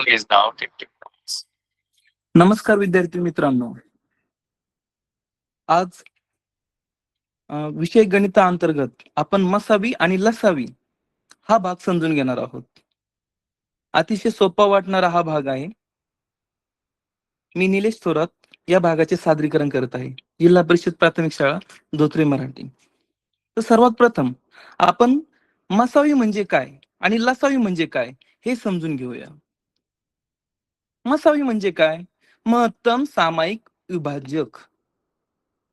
song is now TikTok. नमस्कार विद्यार्थी मित्रांनो. आज विषय गणिताअंतर्गत आपण मसावी आणि लसावी हा भाग समजून घेणार आहोत. अतिशय सोपा वाटणारा हा भाग आहे. मी निलेश थोरात या भागाचे सादरीकरण करत आहे. जिल्हा परिषद प्राथमिक शाळा धोत्रे मराठी. तर सर्वात प्रथम आपण मसावी म्हणजे काय आणि लसावी म्हणजे काय हे समजून घेऊया. मसावी म्हणजे काय? महत्तम सामायिक विभाजक.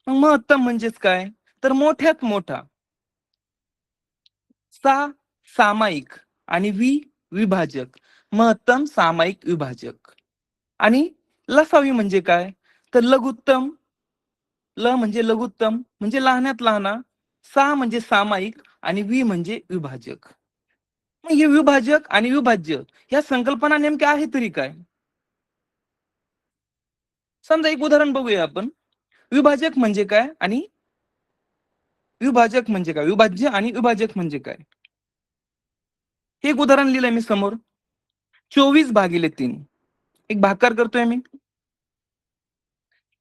महत्तम म्हणजेच काय? तर मोठ्यात मोठा. सामायिक आणि विभाजक. महत्तम सामायिक विभाजक. आणि लसावी म्हणजे काय? तर लघुत्तम. ल म्हणजे लघुत्तम म्हणजे लहानात लहाना. म्हणजे सामायिक आणि म्हणजे विभाजक. मग हे विभाजक आणि विभाज्य या संकल्पना नेमक्या आहेत तरी काय? समजा एक उदाहरण बघूया आपण. विभाजक म्हणजे काय आणि विभाजक म्हणजे काय? विभाज्य आणि विभाजक म्हणजे काय? हे एक उदाहरण लिहिलंय मी समोर. 24/3. एक भागाकार करतोय मी.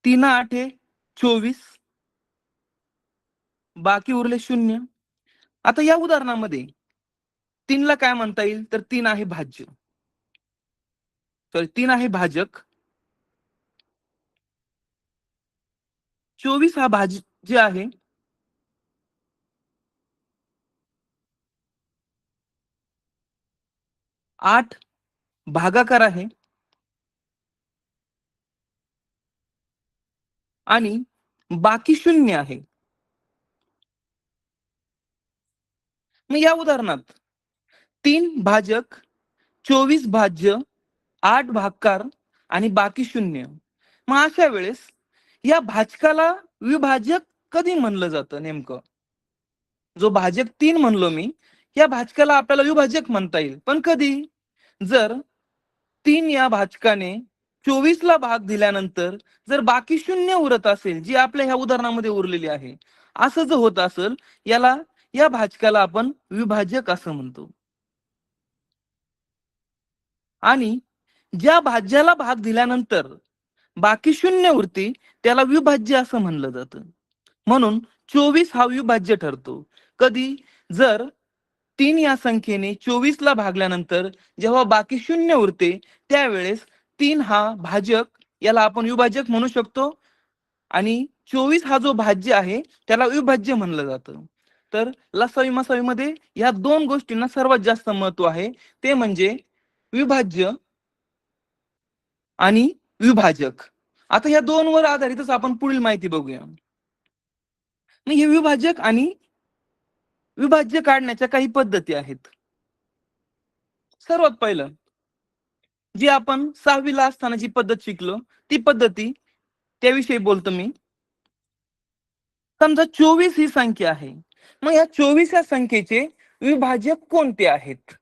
3 8 24. बाकी उरले 0. आता या उदाहरणामध्ये 3 ला काय म्हणता येईल? तर 3 आहे भाज्य. सॉरी 3 आहे भाजक. 24 हा भाज्य आहे. 8 भागाकार आहे. आणि बाकी 0 आहे. मग या उदाहरणात 3 भाजक, 24 भाज्य, 8 भागाकार आणि बाकी 0. मग अशा वेळेस या भाजकाला विभाजक कधी म्हणलं जातं नेमकं? जो भाजक 3 म्हणलो मी, या भाजकाला आपल्याला विभाजक म्हणता येईल. पण कधी? जर 3 या भाजकाने 24 ला भाग दिल्यानंतर जर बाकी 0 उरत असेल, जी आपल्या ह्या उदाहरणामध्ये उरलेली आहे, असं जर होत असेल, या भाजकाला आपण विभाजक असं म्हणतो. आणि ज्या भाज्याला भाग दिल्यानंतर बाकी 0 उरते त्याला विभाज्य असं म्हणलं जातं. म्हणून 24 हा विभाज्य ठरतो. कधी? जर 3 या संख्येने 24 ला भागल्यानंतर जेव्हा बाकी 0 उरते त्यावेळेस 3 हा भाजक, याला आपण विभाजक म्हणू शकतो. आणि 24 हा जो भाज्य आहे त्याला विभाज्य म्हणलं जातं. तर लसावी मसावी मध्ये या दोन गोष्टींना सर्वात जास्त महत्व आहे. ते म्हणजे विभाज्य आणि विभाजक. आता या दोन वर आधारितच आपण पुढील माहिती बघूया. हे विभाजक आणि विभाज्य काढण्याच्या काही पद्धती आहेत. सर्वात पहिलं जी आपण 6वी ला असताना जी पद्धत शिकलो ती पद्धती, त्याविषयी बोलतो मी. समजा 24 ही संख्या आहे. मग या 24 या संख्येचे विभाजक कोणते आहेत?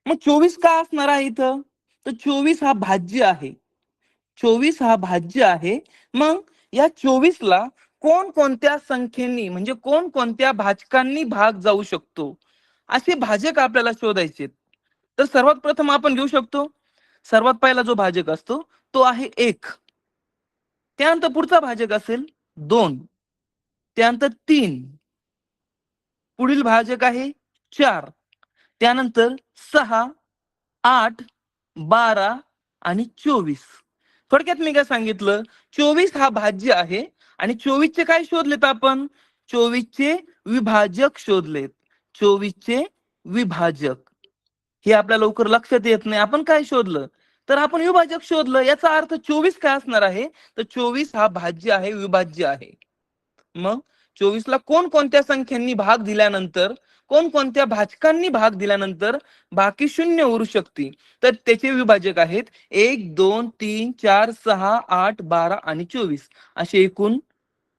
मग 24 का असणार आहे इथं? तर 24 हा भाज्य आहे. 24 हा भाज्य आहे. मग या 24 ला कोणकोणत्या संख्येनी म्हणजे कोणकोणत्या भाजकांनी भाग जाऊ शकतो असे भाजक आपल्याला शोधायचे. तर सर्वात प्रथम आपण घेऊ शकतो, सर्वात पहिला जो भाजक असतो तो आहे 1. त्यानंतर पुढचा भाजक असेल 2. त्यानंतर 3. पुढील भाजक आहे 4. त्यानंतर 6, 8, 12 आणि 24. थोडक्यात मी काय सांगितलं, 24 हा भाज्य आहे आणि 24 चे काय शोधलेत आपण? 24 चे विभाजक शोधलेत. 24 चे विभाजक. हे आपल्या लवकर लक्षात येत नाही. आपण काय शोधलं? तर आपण विभाजक शोधलं. याचा अर्थ 24 काय असणार आहे? तर 24 हा भाज्य आहे, विभाज्य आहे. मग 24 ला कोणकोणत्या संख्यांनी भाग दिल्यानंतर, कोणकोणत्या भाजकांनी भाग दिल्यानंतर बाकी 0 उरू शकते, तर त्याचे विभाजक आहेत 1, 2, 3, 4, 6, 8, 12 आणि 24. असे एकूण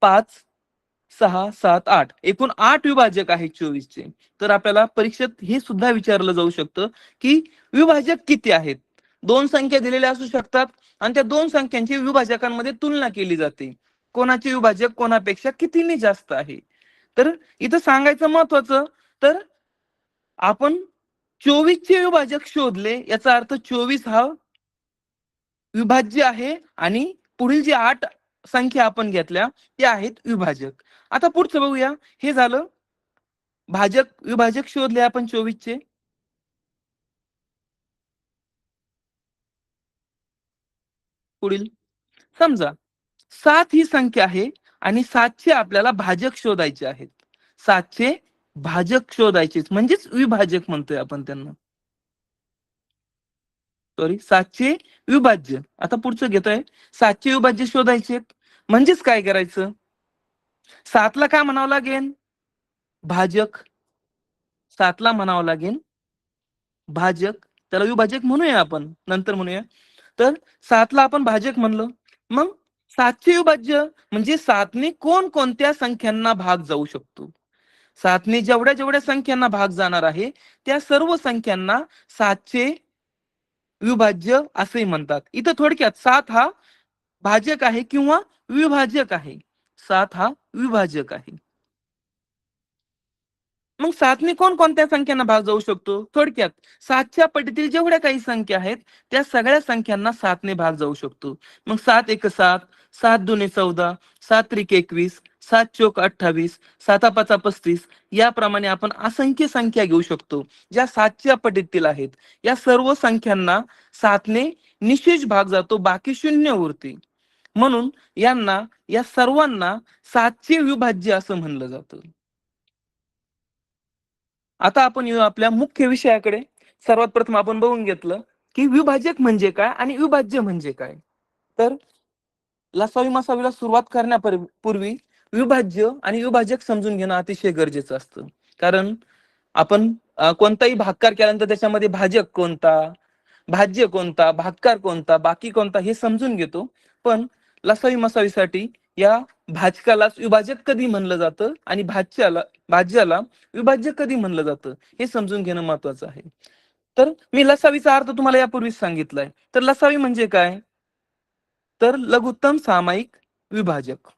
5, 6, 7, 8 एकूण 8 विभाजक आहेत 24 चे. तर आपल्याला परीक्षेत हे सुद्धा विचारलं जाऊ शकतं की विभाजक किती आहेत? 2 संख्या दिलेल्या असू शकतात आणि त्या 2 संख्यांची विभाजकांमध्ये तुलना केली जाते. कोणाचे विभाजक कोणापेक्षा कितीने जास्त आहे. तर इथं सांगायचं महत्वाचं, तर आपण 24चे विभाजक शोधले, याचा अर्थ 24 हा विभाज्य आहे आणि पुढील जे 8 संख्या आपण घेतल्या त्या आहेत विभाजक. आता पुढचं बघूया. हे झालं भाजक विभाजक शोधले आपण 24चे. पुढील समजा 7 ही संख्या आहे आणि 7चे आपल्याला भाजक शोधायचे आहेत. 7चे भाजक शोधायचे म्हणजेच विभाजक म्हणतोय आपण त्यांना. सॉरी, 7चे विभाज्य. आता पुढचं घेतोय. 7चे विभाज्य शोधायचे म्हणजेच काय करायचं? 7ला काय म्हणावं लागेल? भाजक. 7ला म्हणावं लागेल भाजक. त्याला विभाजक म्हणूया आपण, नंतर म्हणूया. तर 7ला आपण भाजक म्हणलं. मग 7चे विभाज्य म्हणजे 7ने कोणकोणत्या संख्यांना भाग जाऊ शकतो? 7ने जेवढ्या जेवढ्या संख्यांना भाग जाणार आहे त्या सर्व संख्यांना 7चे विभाज्य असे म्हणतात. इथं थोडक्यात 7 हा भाजक आहे किंवा विभाजक आहे. 7 हा विभाजक आहे. मग 7ने कोणकोणत्या संख्यांना भाग जाऊ शकतो? थोडक्यात 7च्या पटीतील जेवढ्या काही संख्या आहेत त्या सगळ्या संख्यांना 7ने भाग जाऊ शकतो. मग 7 एक 7, 7 दुने 14, 7 त्रिक 21, 7 चोक 28, 7 पाचा 35 याप्रमाणे आपण असंख्य संख्या घेऊ शकतो ज्या 7च्या पटीतील आहेत. या सर्व संख्यांना 7ने निशेष भाग जातो, बाकी शून्य उरते. म्हणून या सर्वांना 7चे विभाज्य असं म्हणलं जातं. आता आपण येऊ आपल्या मुख्य विषयाकडे. सर्वात प्रथम आपण बघून घेतलं की विभाजक म्हणजे काय आणि विभाज्य म्हणजे काय. तर लसावी मसावीला सुरुवात करण्यापूर्वी विभाज्य आणि विभाजक समजून घेणं अतिशय गरजेचं असतं. कारण आपण कोणताही भागाकार केल्यानंतर त्याच्यामध्ये भाजक कोणता, भाज्य कोणता, भागाकार कोणता, बाकी कोणता हे समजून घेतो. पण लसावी मसावीसाठी या भाजकाला विभाजक कधी म्हणलं जातं आणि भाज्याला विभाज्य कधी म्हणलं जातं हे समजून घेणं महत्वाचं आहे. तर मी लसावीचा अर्थ तुम्हाला यापूर्वीच सांगितलाय. तर लसावी म्हणजे काय? तर लघुत्तम सामायिक विभाजक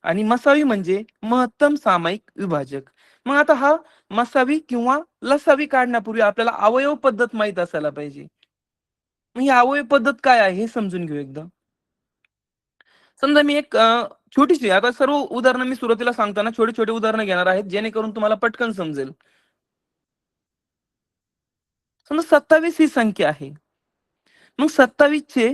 आणि मसावी म्हणजे महत्तम सामायिक विभाजक. मग आता हा मसावी किंवा लसावी काढण्यापूर्वी आपल्याला अवयव पद्धत माहित असायला पाहिजे. मग ही अवयव पद्धत काय आहे हे समजून घेऊ एकदा. समजा मी एक छोटीशी, आता सर्व उदाहरणं मी सुरुवातीला सांगताना छोटी छोटी उदाहरणं घेणार आहेत जेणेकरून तुम्हाला पटकन समजेल. समजा 27 ही संख्या आहे. मग 27 चे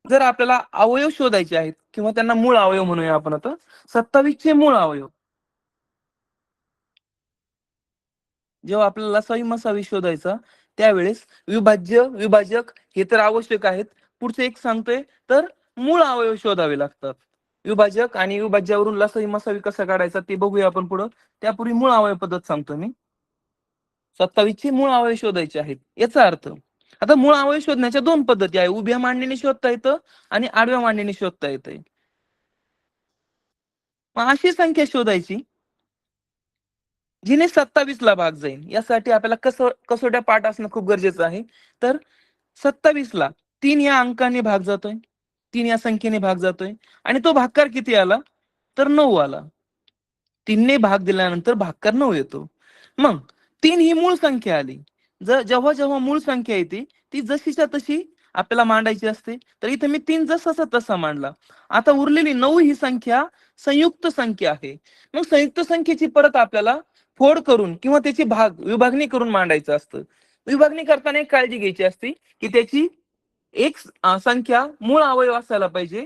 जर आपल्याला अवयव शोधायचे आहेत किंवा त्यांना मूळ अवयव म्हणूया आपण आता. 27 चे मूळ अवयव जेव्हा आपल्याला लसावी मसावी शोधायचा त्यावेळेस विभाज्य विभाजक हे तर आवश्यक आहेत. पुढचं एक सांगतोय तर मूळ अवयव शोधावे लागतात. विभाजक आणि विभाज्यावरून लसावी मसावी कसा काढायचा ते बघूया आपण पुढं. त्यापूर्वी मूळ अवयव पद्धत सांगतो मी. 27 चे मूळ अवयव शोधायचे आहेत याचा अर्थ. आता मूळ अवयव शोधण्याच्या दोन पद्धती आहे. उभ्या मांडणीने शोधता येतं आणि आडव्या मांडणीने शोधता येते. मग अशी संख्या शोधायची जिने 27 ला भाग जाईल. यासाठी आपल्याला कसोट्या पाठ असणं खूप गरजेचं आहे. तर 27 ला 3 या अंकाने भाग जातोय, 3 या संख्येने भाग जातोय आणि तो भागकार किती आला? तर 9 आला. 3 ने भाग दिल्यानंतर भागकार 9 येतो. मग 3 ही मूळ संख्या आली. जेव्हा जेव्हा मूळ संख्या येते ती जशीच्या तशी आपल्याला मांडायची असते. तर इथे मी 3 जसाचा तसा मांडला. आता उरलेली 9 ही संख्या संयुक्त संख्या आहे. मग संयुक्त संख्येची परत आपल्याला फोड करून किंवा त्याची विभागणी करून मांडायचं असतं. विभागणी करताना एक काळजी घ्यायची असते की त्याची एक संख्या मूळ अवयव असायला पाहिजे.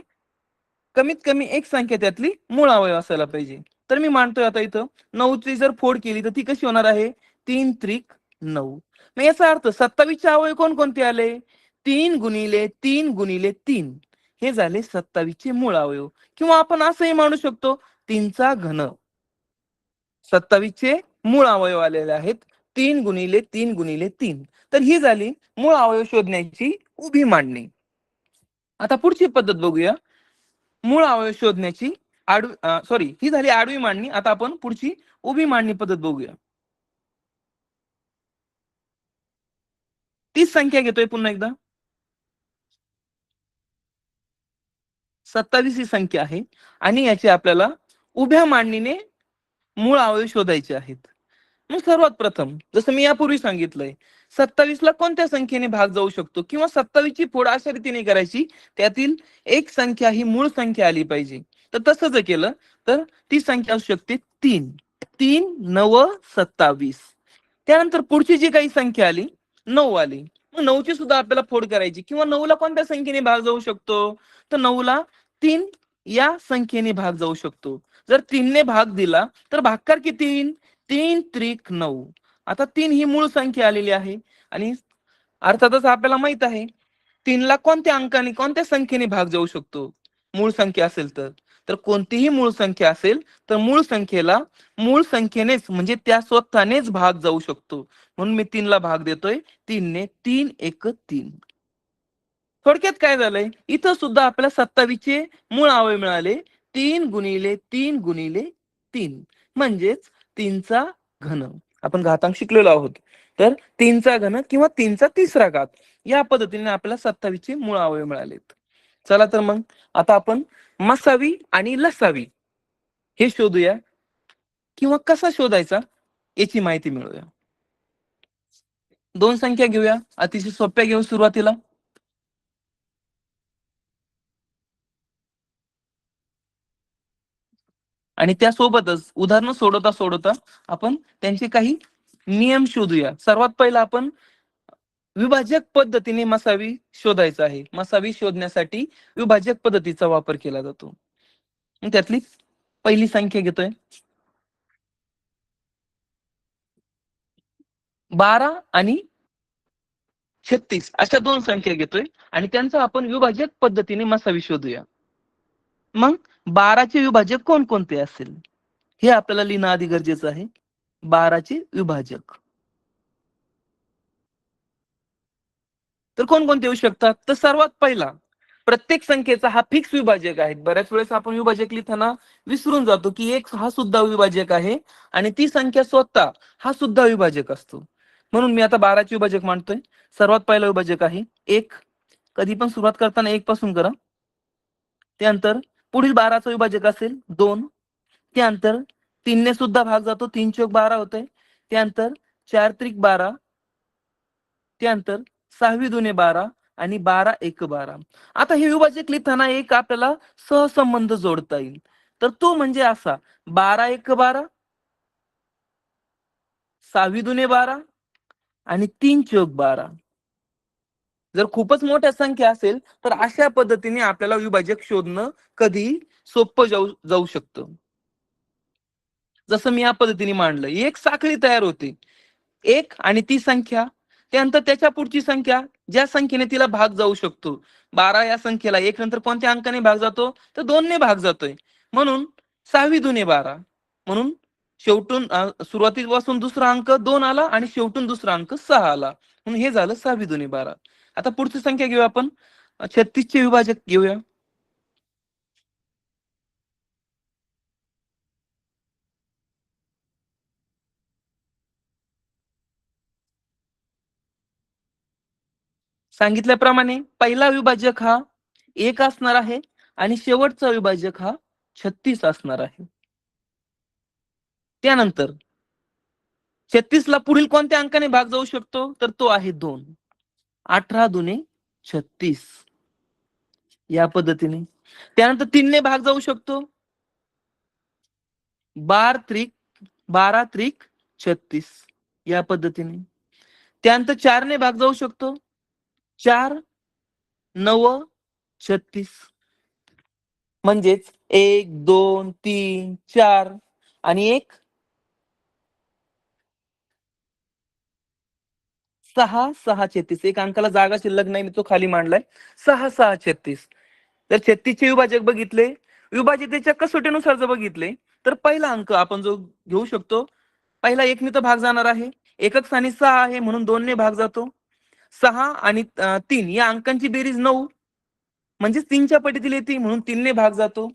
कमीत कमी एक संख्या त्यातली मूळ अवयव असायला पाहिजे. तर मी मांडतोय आता इथं 9 ची जर फोड केली तर ती कशी होणार आहे? 3 त्रिक 9. मग याचा अर्थ 27 चे अवयव कोणकोणते आले? 3 गुणिले 3 गुणिले 3 हे झाले 27 चे मूळ अवयव. किंवा आपण असंही मांडू शकतो 3 चा घन. 27 चे मूळ अवयव आलेले आहेत 3 गुणिले 3 गुणिले 3. तर ही झाली मूळ अवयव शोधण्याची उभी मांडणी. आता पुढची पद्धत बघूया. मूळ अवयव शोधण्याची सॉरी, ही झाली आडवी मांडणी. आता आपण पुढची उभी मांडणी पद्धत बघूया. तीच संख्या घेतोय पुन्हा एकदा. 27 ही संख्या आहे आणि याची आपल्याला उभ्या मांडणीने मूळ अवयव शोधायचे आहेत. मग सर्वात प्रथम जसं मी यापूर्वी सांगितलंय, 27ला कोणत्या संख्येने भाग जाऊ शकतो किंवा 27ची फोड अशा रीतीने करायची, त्यातील एक संख्या ही मूळ संख्या आली पाहिजे. तर तसं जर केलं तर ती संख्या असू शकते 3. 3 9 27. त्यानंतर पुढची जी काही संख्या आली 9 आली. मग 9ची सुद्धा आपल्याला फोड करायची किंवा 9ला कोणत्या संख्येने भाग जाऊ शकतो? तर 9ला 3 या संख्येने भाग जाऊ शकतो. जर 3 ने भाग दिला तर भागकार किती? 3 त्रिक 9. आता 3 ही मूळ संख्या आलेली आहे आणि अर्थातच आपल्याला माहित आहे 3ला कोणत्या अंकाने कोणत्या संख्येने भाग जाऊ शकतो मूळ संख्या असेल तर. तर कोणतीही मूळ संख्या असेल तर मूळ संख्येला मूळ संख्येनेच म्हणजे त्या स्वतःनेच भाग जाऊ शकतो. म्हणून मी 3ला भाग देतोय 3 ने. 3 1 3. थोडक्यात काय झालंय, इथं सुद्धा आपल्याला 27चे मूळ अवयव मिळाले. 3 गुणिले 3 गुणिले 3 म्हणजेच 3चा घन. आपण घातांक शिकलेलो आहोत. तर 3चा घन किंवा 3चा तिसरा घात या पद्धतीने आपल्याला 27चे मूळ अवयव मिळालेत. चला तर मग आता आपण मसावी आणि लसावी हे शोधूया किंवा कसा शोधायचा याची माहिती मिळूया. दोन संख्या घेऊया, अतिशय सोप्या घेऊ सुरुवातीला. आणि त्यासोबतच उदाहरणं सोडवता सोडवता आपण त्यांचे काही नियम शोधूया. सर्वात पहिला आपण विभाजक पद्धतीने मसावी शोधायचा आहे. मसावी शोधण्यासाठी विभाजक पद्धतीचा वापर केला जातो. त्यातली पहिली संख्या घेतोय 12 आणि 36 अशा दोन संख्या घेतोय आणि त्यांचा आपण विभाजक पद्धतीने मसावी शोधूया. मग 12चे विभाजक कोणकोणते असेल हे आपल्याला लिहिणं आधी गरजेचं आहे. 12चे विभाजक तर कोणकोणते येऊ शकतात? तर सर्वात पहिला प्रत्येक संख्येचा हा फिक्स विभाजक आहे. बऱ्याच वेळेस आपण विभाजक लिहिताना विसरून जातो की एक हा सुद्धा विभाजक आहे आणि ती संख्या स्वतः हा सुद्धा विभाजक असतो. म्हणून मी आता 12चे विभाजक मांडतोय. सर्वात पहिला विभाजक आहे 1. कधी पण सुरुवात करताना 1 पासून करा. त्यानंतर पुढील 12चा विभाजक असेल 2. त्यानंतर 3 ने सुद्धा भाग जातो. 3 चौक 12 होतंय. त्यानंतर 4 त्रिक 12. त्यानंतर 6 दुने 12 आणि 12 एक 12. आता हे विभाजक लिहिताना एक आपल्याला सहसंबंध जोडता येईल. तर तो म्हणजे असा 12 एक 12, 6 दुने 12 आणि 3 चौक 12. जर खूपच मोठ्या संख्या असेल तर अशा पद्धतीने आपल्याला विभाजक शोधणं कधीही सोपं जाऊ जाऊ शकतं. जसं मी या पद्धतीने मांडलं, एक साखळी तयार होते. 1 आणि ती संख्या, त्यानंतर त्याच्या पुढची संख्या ज्या संख्येने तिला भाग जाऊ शकतो. 12 या संख्येला 1 नंतर कोणत्या अंकाने भाग जातो? तर 2 ने भाग जातोय. म्हणून 6 दुने 12. म्हणून शेवटून सुरुवातीपासून दुसरा अंक 2 आला आणि शेवटून दुसरा अंक 6 आला. म्हणून हे झालं 6 दुने 12. आता पुढची संख्या घेऊया आपण. 36चे विभाजक घेऊया. सांगितल्याप्रमाणे पहिला विभाजक हा 1 असणार आहे आणि शेवटचा विभाजक हा 36 असणार आहे. त्यानंतर 36ला पुढील कोणत्या अंकाने भाग जाऊ शकतो? तर तो आहे 2. 18 दुने 36 या पद्धतीने. त्यानंतर 3 ने भाग जाऊ शकतो. 12 त्रिक 36 या पद्धतीने. त्यानंतर 4 ने भाग जाऊ शकतो. 4 9 36 म्हणजेच 1 2 3 4 आणि 1 6 6 36. एक अंकाला जागा शिल्लक नाही, मी तो खाली मांडलाय. 6 6 36. तर 36चे विभाजक बघितले. विभाजितेच्या कसोटीनुसार जर बघितले तर पहिला अंक आपण जो घेऊ शकतो, पहिला 1 ने तर भाग जाणार आहे. एकक स्थानी 6 आहे म्हणून 2 ने भाग जातो. 6 आणि 3 या अंकांची बेरीज 9 म्हणजेच 3च्या पटीतील येते म्हणून 3 ने भाग जातो.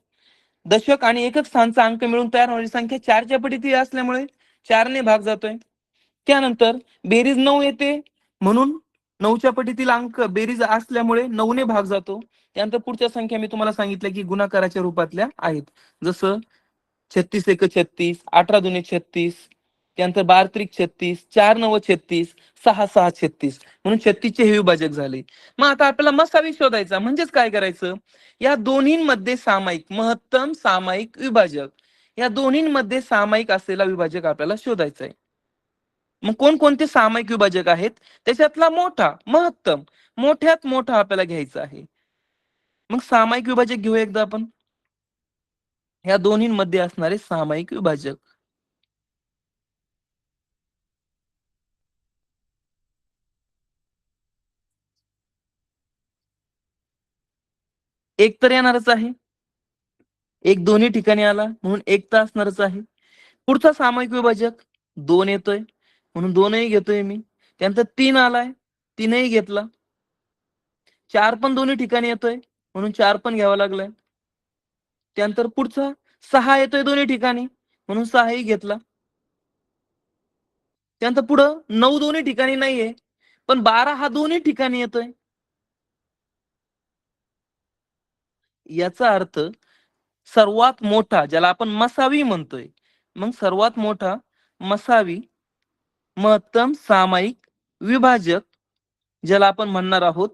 दशक आणि एकक स्थानचा अंक मिळून तयार होणारी संख्या 4च्या पटीतील असल्यामुळे 4 ने भाग जातोय. त्यानंतर बेरीज 9 येते म्हणून 9च्या पटीतील अंक बेरीज असल्यामुळे 9 ने भाग जातो. त्यानंतर पुढच्या संख्या मी तुम्हाला सांगितलं की गुणाकाराच्या रूपातल्या आहेत. जसं 36 एक 36, 18 दुने 36, त्यानंतर 12 त्रिक 36, 4 9 36, 6 6 36, म्हणून 36 हे विभाजक झाले. मग आता आपल्याला मसावी शोधायचा, म्हणजेच काय करायचं, या दोन्हींमध्ये सामायिक, महत्तम सामायिक विभाजक, या दोन्हींमध्ये सामायिक असलेला विभाजक आपल्याला शोधायचा आहे. मग कोणकोणते सामायिक विभाजक आहेत, त्याच्यातला मोठा महत्तम, मोठ्यात मोठा आपल्याला घ्यायचा आहे. मग सामायिक विभाजक घेऊ एकदा आपण, ह्या दोन्हींमध्ये असणारे सामायिक विभाजक. एक तर येणारच आहे, एक दोन्ही ठिकाणी आला म्हणून एक तर असणारच आहे. पुढचा सामायिक विभाजक 2 येतोय म्हणून 2ही घेतोय मी. त्यानंतर 3 आलाय, 3ही घेतला. 4 पण दोन्ही ठिकाणी येतोय म्हणून 4 पण घ्यावा लागलाय. त्यानंतर पुढचा 6 येतोय दोन्ही ठिकाणी म्हणून 6ही घेतला. त्यानंतर पुढं 9 दोन्ही ठिकाणी नाहीये, पण 12 हा दोन्ही ठिकाणी येतोय. याचा अर्थ सर्वात मोठा, ज्याला आपण मसावी म्हणतोय, मग सर्वात मोठा मसावी महत्तम सामायिक विभाजक ज्याला आपण म्हणणार आहोत,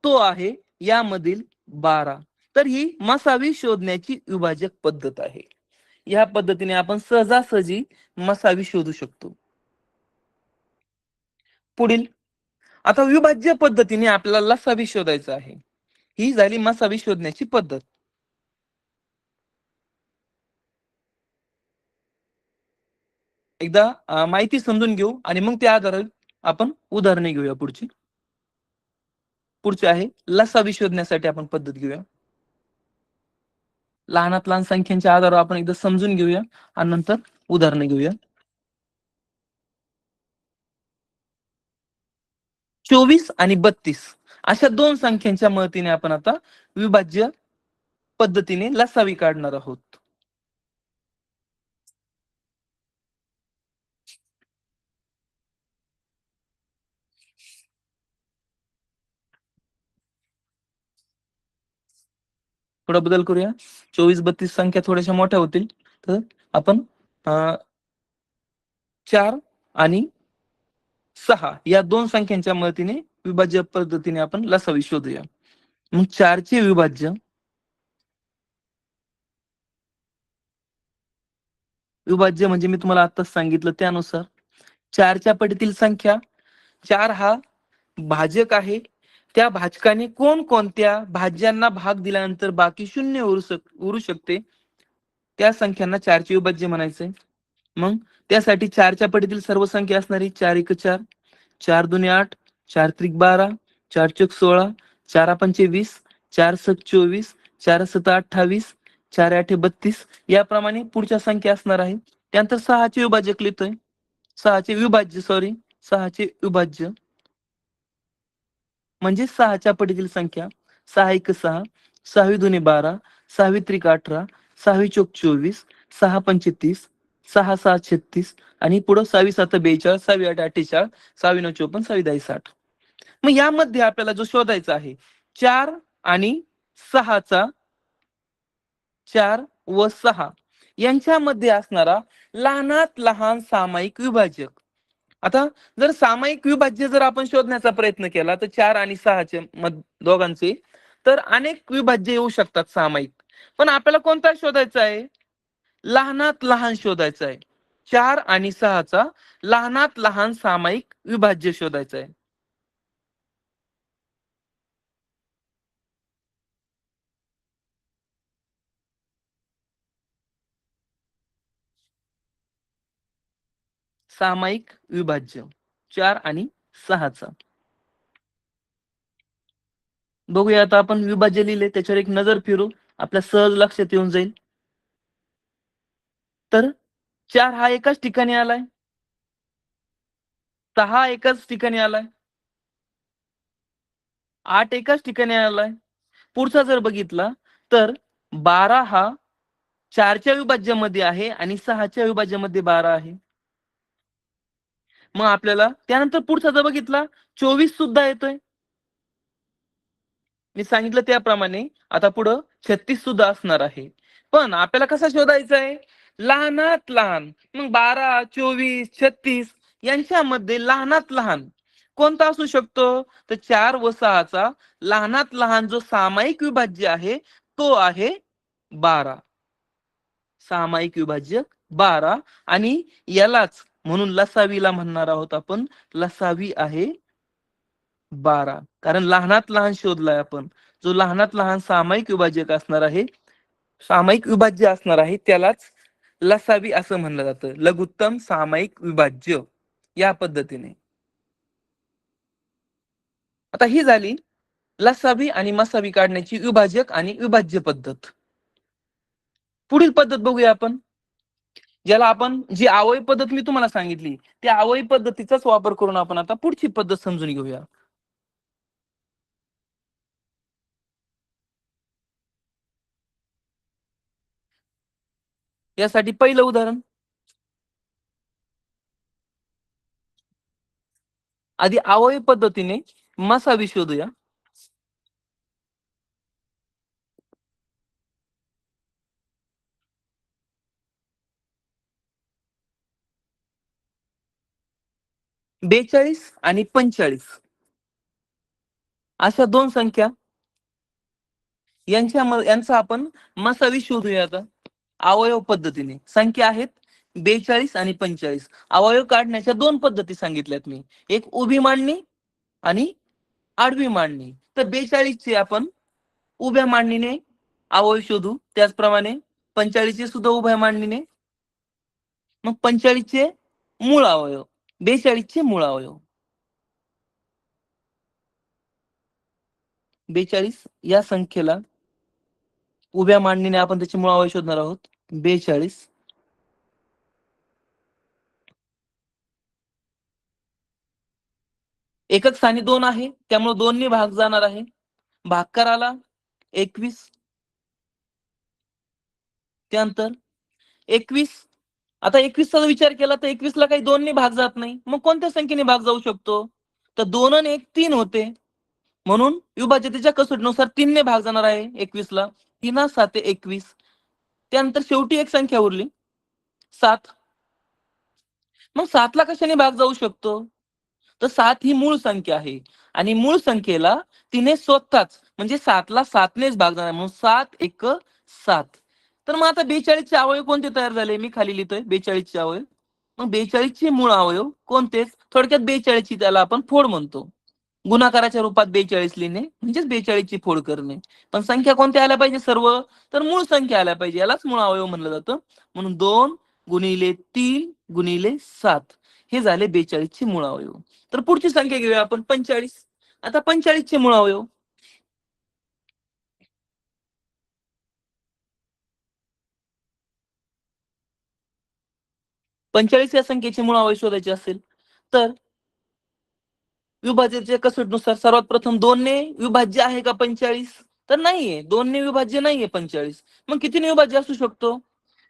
तो आहे यामधील 12. तर ही मसावी शोधण्याची विभाजक पद्धत आहे. या पद्धतीने आपण सहजासहजी मसावी शोधू शकतो. पुढील, आता विभाज्य पद्धतीने आपल्याला लसावी शोधायचं आहे. ही झाली मसावी शोधण्याची पद्धत. एकदा माहिती समजून घेऊ आणि मग त्या आधारे आपण उदाहरणे घेऊया. पुढचे आहे लसावी शोधण्यासाठी आपण पद्धत घेऊया. लहानात लहान संख्यांच्या आधारावर आपण एकदा समजून घेऊया आणि नंतर उदाहरणे घेऊया. 24 आणि 32 अशा दोन संख्यांच्या मदतीने आपण आता विभाज्य पद्धतीने लसावी काढणार आहोत. थोडा बदल करूया. 24 32 संख्या थोड्याशा मोठ्या होतील, तर आपण 4 आणि 6 या दोन संख्यांच्या मदतीने विभाज्य पद्धतीने आपण लसावी शोधूया. मग 4चे विभाज्य म्हणजे मी तुम्हाला आताच सांगितलं त्यानुसार 4च्या पटीतील संख्या, 4 हा भाजक आहे. त्या भाजकाने कोणकोणत्या भाज्यांना भाग दिल्यानंतर बाकी शून्य उरू शकते, त्या संख्यांना 4चे विभाज्य म्हणायचंय. मग त्यासाठी 4च्या पटीतील सर्व संख्या असणारी 4 1 4, 4 2 8, 4 3 12, 4 4 16, 4 5 20, 4 7 24, 4 7 28, 4 8 32 याप्रमाणे पुढच्या संख्या असणार आहे. त्यानंतर 6चे विभाजक लिहितोय, 6चे विभाज्य म्हणजे 6च्या पटीतील संख्या 6 1 6, 6 2 12, 6 3 18, 6 4 24, 6 5 30, 6 6 36 आणि पुढे 6 7 42, 6 8 48, 6 9 54, 6 10 60. मग यामध्ये आपल्याला जो शोधायचा आहे 4 आणि 6चा, 4 व 6 यांच्यामध्ये असणारा लहानात लहान सामायिक विभाजक. आता जर सामायिक विभाज्य जर आपण शोधण्याचा प्रयत्न केला तर 4 आणि 6चे दोघांचे, तर अनेक विभाज्य येऊ शकतात सामायिक. पण आपल्याला कोणता शोधायचा आहे, लहानात लहान शोधायचा आहे. 4 आणि 6चा लहानात लहान सामायिक विभाज्य शोधायचा आहे. सामायिक विभाज्य 4 आणि 6चा बघूया. आता आपण विभाज्य लिहिले, त्याच्यावर एक नजर फिरू, आपल्या सहज लक्षात येऊन जाईल. तर 4 हा एकाच ठिकाणी आलाय, 6 एकाच ठिकाणी आलाय, 8 एकाच ठिकाणी आलाय. पुढचा जर बघितला तर 12 हा 4च्या विभाज्यामध्ये आहे आणि 6च्या विभाज्यामध्ये 12 आहे. मग आपल्याला त्यानंतर पुढचा जर बघितला 24 सुद्धा येतोय. मी सांगितलं त्याप्रमाणे आता पुढं 36 सुद्धा असणार आहे. पण आपल्याला कसा शोधायचा आहे, लहानात लहान. मग 12, 24, 36 यांच्यामध्ये लहानात लहान कोणता असू शकतो? तर 4 व 6चा लहानात लहान जो सामायिक विभाज्य आहे तो आहे 12. सामायिक विभाज्य 12 आणि यालाच म्हणून लसावीला म्हणणार आहोत आपण. लसावी आहे 12. कारण लहानात लहान शोधलाय आपण. जो लहानात लहान सामायिक विभाजक असणार आहे, सामायिक विभाज्य असणार आहे त्यालाच लसावी असं म्हणलं जातं. लघुत्तम सामायिक विभाज्य या पद्धतीने. आता ही झाली लसावी आणि मसावी काढण्याची विभाजक आणि विभाज्य पद्धत. पुढील पद्धत बघूया आपण. ज्याला आपण जी अवयव पद्धत मी तुम्हाला सांगितली त्या अवयव पद्धतीचाच वापर करून आपण आता पुढची पद्धत समजून घेऊया. यासाठी पहिलं उदाहरण. आधी अवयव पद्धतीने मसावी शोधूया. बेचाळीस आणि 45 अशा दोन संख्या यांचा आपण मसावी शोधूया आता अवयव पद्धतीने. संख्या आहेत 42 आणि 45. अवयव काढण्याच्या दोन पद्धती सांगितल्यात मी. एक उभी मांडणी आणि आडवी मांडणी. तर 42 चे आपण उभ्या मांडणीने अवयव शोधू. त्याचप्रमाणे 45 चे सुद्धा उभ्या मांडणीने. मग 45 चे मूळ अवयव, 42 चे मूळ अवयव. 42 या संख्येला उभ्या मांडणीने आपण त्याचे मूळ अवयव शोधणार आहोत. 42 एकक स्थानी 2 आहे त्यामुळे 2 ने भाग जाणार आहे. भागाकाराला 21. त्यानंतर 21. आता 21 चा विचार केला तर 21 ला काही 2 ने भाग जात नाही. मग कोणत्या संख्येने भाग जाऊ शकतो? तर 2 आणि 1 3 होते. म्हणून विभाज्यतेच्या कसोटीनुसार 3 ने भाग जाणार आहे 21 ला. 3 7 21. त्यानंतर शेवटी एक संख्या उरली 7. मग 7 ला कशाने भाग जाऊ शकतो? तर 7 ही मूळ संख्या आहे आणि मूळ संख्येला तिने स्वतःच म्हणजे 7 ला 7 नेच भाग जाणार म्हणून 7 1 7. तर मग आता 42 चे अवयव कोणते तयार झाले? मी खाली लिहितोय 42 चे अवयव. मग 42 चे मूळ अवयव कोणतेच? थोडक्यात 42 ची त्याला आपण फोड म्हणतो. गुणाकाराच्या रूपात 42 लिहिणे म्हणजेच 42 ची फोड करणे. पण संख्या कोणत्या आल्या पाहिजे सर्व? तर मूळ संख्या आल्या पाहिजे. यालाच मूळ अवयव म्हणलं जातं. म्हणून 2 गुणिले 3 गुणिले 7 हे झाले 42 चे मूळ अवयव. तर पुढची संख्या घेऊया आपण 45. आता 45 चे मूळ अवयव. 45 या संख्येचे मूळ अवयव शोधायचे असेल तर विभाज्याच्या कसोटीनुसार सर्वात प्रथम 2 ने विभाज्य आहे का 45? तर नाहीये. 2 ने विभाज्य नाहीये 45. मग कितीने विभाज्य असू शकतो?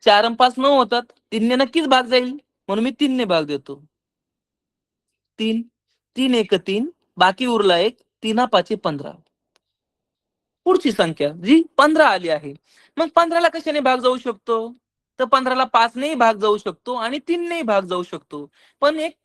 4 आणि 5 9 होतात. 3 ने नक्कीच भाग जाईल. म्हणून मी 3 ने भाग देतो. 3 3 1 3 बाकी उरला एक 3 5 15. पुढची संख्या जी 15 आली आहे. मग 15 ला कशाने भाग जाऊ शकतो? तर 15 ला 5 नेही भाग जाऊ शकतो आणि 3 नेही भाग जाऊ शकतो. पण एक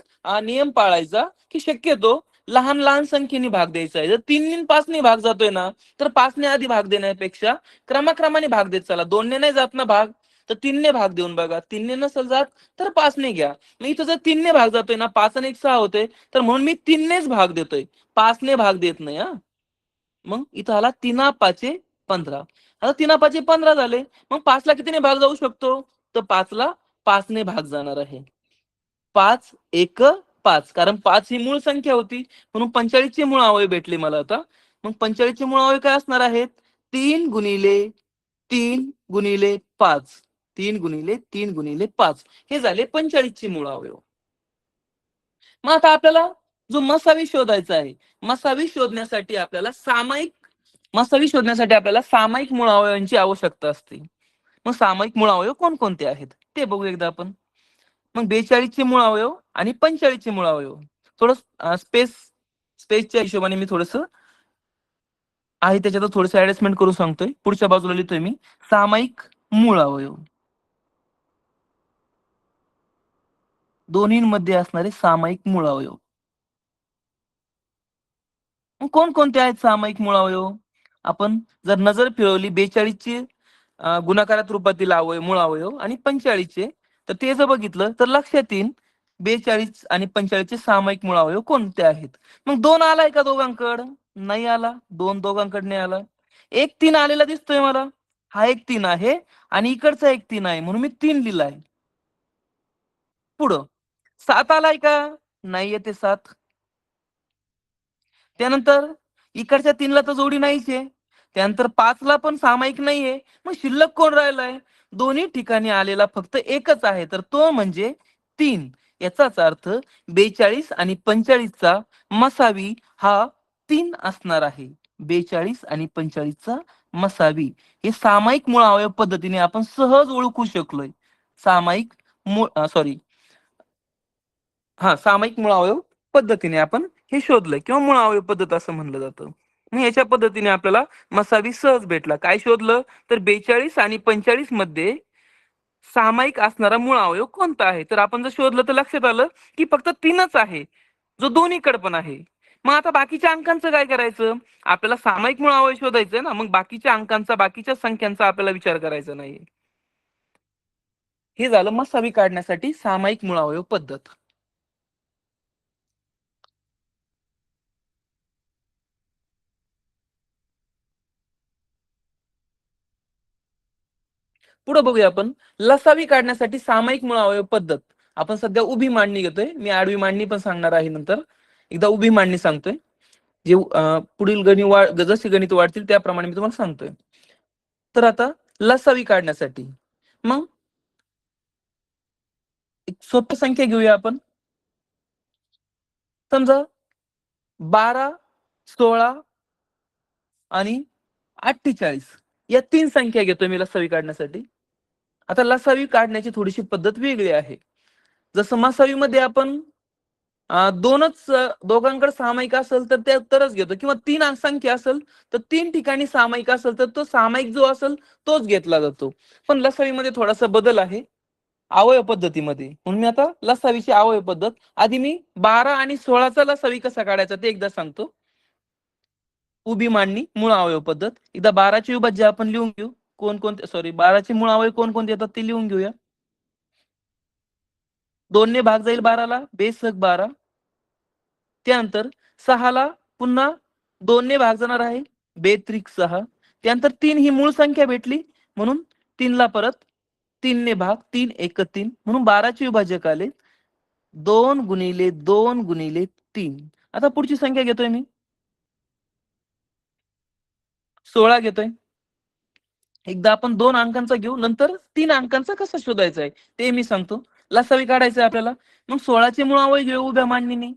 नियम पाळायचा की शक्यतो लहान लहान संख्येने भाग द्यायचा आहे. जर 3 ने 5 ने भाग जातोय ना तर 5 ने आधी भाग देण्यापेक्षा क्रमाक्रमाने भाग देत चला. 2 ने नाही जात ना भाग तर 3 ने भाग देऊन बघा. 3 ने नसेल जात तर 5 ने घ्या. मग इथं जर 3 ने भाग जातोय ना 5 आणि 1 6 होते तर म्हणून मी 3 नेच भाग देतोय. 5 ने भाग देत नाही हा. मग इथं आला 3 5 15. आता 3 5 15 झाले. मग 5 ला कितीने भाग जाऊ शकतो? तर 5 ला 5 ने भाग जाणार आहे. 5 1 5 कारण 5 ही मूळ संख्या होती म्हणून 45 चे मूळ अवयव भेटले मला आता. मग 45 चे मूळ अवयव काय असणार आहेत? 3 गुणिले 3 गुणिले 5. 3 गुणिले 3 गुणिले 5 हे झाले 45 चे मूळ अवयव. मग आता आपल्याला जो मसावी शोधायचा आहे. मसावी शोधण्यासाठी आपल्याला सामायिक मूळ अवयवांची आवश्यकता असते. मग सामायिक मूळ अवयव कोणकोणते आहेत ते बघू एकदा आपण. मग 42 चे मूळ अवयव आणि 45 चे मूळ अवयव. थोडं स्पेसच्या हिशोबाने मी थोडस आहे त्याच्यात थोडस ऍडजस्टमेंट करून सांगतोय. पुढच्या बाजूला लिहितोय मी सामायिक मूळ अवयव. दोन्हींमध्ये असणारे सामायिक मूळ अवयव. कोणकोणते आहेत सामायिक मूळ अवयव? आपण जर नजर फिरवली 42 चे गुणाकारात रूपातील मूळ अवयव आणि 45 चे, तर ते जर बघितलं तर लक्षात येईल 42 आणि 45 चे सामायिक मूळ अवयव कोणते आहेत. मग 2 आलाय का दोघांकड? नाही आला. 2 दोघांकडे नाही आला. एक 3 आलेला दिसतोय मला. हा एक 3 आहे आणि इकडचा एक 3 आहे, म्हणून मी 3 लिहिलाय. पुढं 7 आलाय का? नाही येते 7. त्यानंतर इकडच्या 3 ला तर जोडी नाहीच आहे. त्यानंतर 5 ला पण सामायिक नाहीये. मग शिल्लक कोण राहिलाय? दोन्ही ठिकाणी आलेला फक्त एकच आहे, तर तो म्हणजे 3. याचाच अर्थ 42 आणि 45 चा मसावी हा 3 असणार आहे. 42 आणि 45 चा मसावी हे सामायिक मूळ अवयव पद्धतीने आपण सहज ओळखू शकलोय. सामायिक मूळ सॉरी सामायिक मुळावयव पद्धतीने आपण हे शोधलंय किंवा मुळावयव पद्धत असं म्हणलं जातं. मग याच्या पद्धतीने आपल्याला मसावी सहज भेटला. काय शोधलं? तर 42 आणि 45 मध्ये सामायिक असणारा मूळ अवयव कोणता आहे? तर आपण जर शोधलं तर लक्षात आलं की फक्त 3च आहे, जो दोन्हीकडे पण आहे. मग आता बाकीच्या अंकांचं काय करायचं? आपल्याला सामायिक मूळ अवयव शोधायचंय ना, मग बाकीच्या अंकांचा, बाकीच्या संख्यांचा आपल्याला विचार करायचा नाही. हे झालं मसावी काढण्यासाठी सामायिक मूळ अवयव पद्धत. पुढे बघूया आपण लसावी काढण्यासाठी सामायिक मूळ अवयव पद्धत. आपण सध्या उभी मांडणी घेतोय. मी आडवी मांडणी पण सांगणार आहे नंतर. एकदा उभी मांडणी सांगतोय. जे पुढील जसे गणित वाढतील त्याप्रमाणे मी तुम्हाला सांगतोय. तर आता लसावी काढण्यासाठी मग एक सोपी संख्या घेऊया आपण. समजा 12, 16 आणि 48 या 3 संख्या घेतोय मी लसावी काढण्यासाठी. आता लसावी काढण्याची थोडीशी पद्धत वेगळी आहे. जसं मसावीमध्ये आपण दोनच दोघांकडे सामायिक असेल तर तरच घेतो, किंवा 3 संख्या असेल तर 3 ठिकाणी सामायिक असेल तर तो सामायिक जो असेल तोच घेतला जातो. पण लसावीमध्ये थोडासा बदल आहे अवयव पद्धतीमध्ये. म्हणून मी आता लसावीची अवयव पद्धत, आधी मी 12 आणि 16चा लसावी कसा काढायचा ते एकदा सांगतो. उभी मांडणी मूळ अवयव पद्धत. एकदा 12चे विभाज्य आपण लिहून घेऊ. कोणकोणते 12चे मूळ अवयव कोणकोणते येतात ते लिहून घेऊया. 2 ने भाग जाईल 12ला, बेसक 12. त्यानंतर 6ला पुन्हा 2 ने भाग जाणार आहे, बेत्रिक 6. त्यानंतर 3 ही मूळ संख्या भेटली म्हणून 3 ला परत 3 ने भाग, 3 एक 3, म्हणून 12चे विभाजक आले 2 गुणिले 2 गुणिले 3. आता पुढची संख्या घेतोय मी 16 घेतोय. एकदा आपण 2 अंकांचा घेऊ, नंतर 3 अंकांचा कसा शोधायचा आहे ते मी सांगतो. लसावी काढायचं आहे आपल्याला. मग 16चे मूळ अवयव घेऊ उभ्या मांडणीने.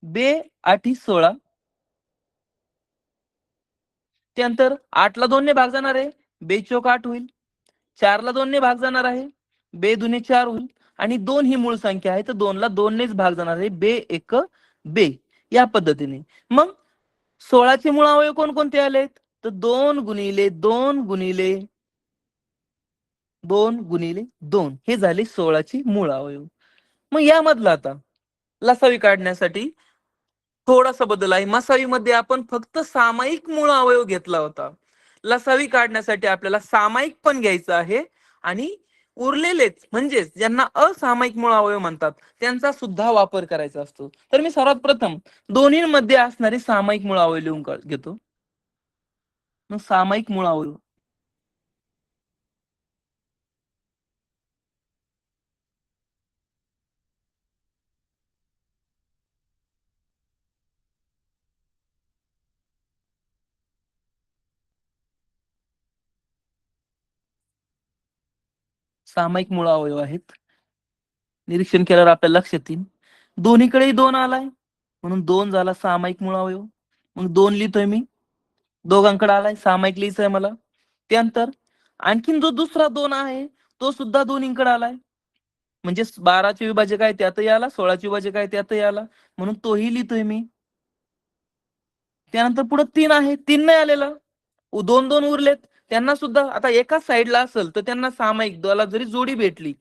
बे 8 16. त्यानंतर 8 ला 2 ने भाग जाणार आहे, बेचोक 8 होईल. 4 ला 2 ने भाग जाणार आहे, बे दुने 4 होईल. आणि 2 ही मूळ संख्या आहे, तर 2 ला 2 नेच भाग जाणार आहे, बे एक बे. या पद्धतीने मग 16चे मूळ अवयव कोणकोणते आलेत? तर 2 गुणिले 2 गुणिले 2 गुणिले 2 हे झाले 16ची मूळ अवयव. मग यामधला आता लसावी काढण्यासाठी थोडासा बदल आहे. मसावीमध्ये आपण फक्त सामायिक मूळ अवयव घेतला होता. लसावी काढण्यासाठी आपल्याला सामायिक पण घ्यायचं आहे आणि उरलेलेच म्हणजेच ज्यांना असामायिक मूळ अवयव म्हणतात त्यांचा सुद्धा वापर करायचा असतो. तर मी सर्वात प्रथम दोन्हीमध्ये असणारे सामायिक मूळ अवयव लिहून घेतो. मग सामायिक मूळ अवयव सामायिक मूळ अवयव आहेत. निरीक्षण केल्यावर आपल्याला लक्षात येईल दोन्हीकडे 2 आलाय म्हणून 2 झाला सामायिक मूळ अवयव. मग 2 लिहितोय मी. दोघांकडे आलाय, सामायिक लिहायचंय मला. त्यानंतर आणखीन जो दुसरा 2 आहे तो सुद्धा दोन्हीकडे आलाय. म्हणजे 12चे विभाजक आहे त्यातही आला, 16चे विभाजक आहे त्यातही आला, म्हणून तोही लिहितोय मी. त्यानंतर पुढे 3 आहे, 3 नाही आलेला. 2 उरलेत. त्यांना सुद्धा आता एकाच साईडला असेल तर त्यांना सामायिक जरी जोडी भेटली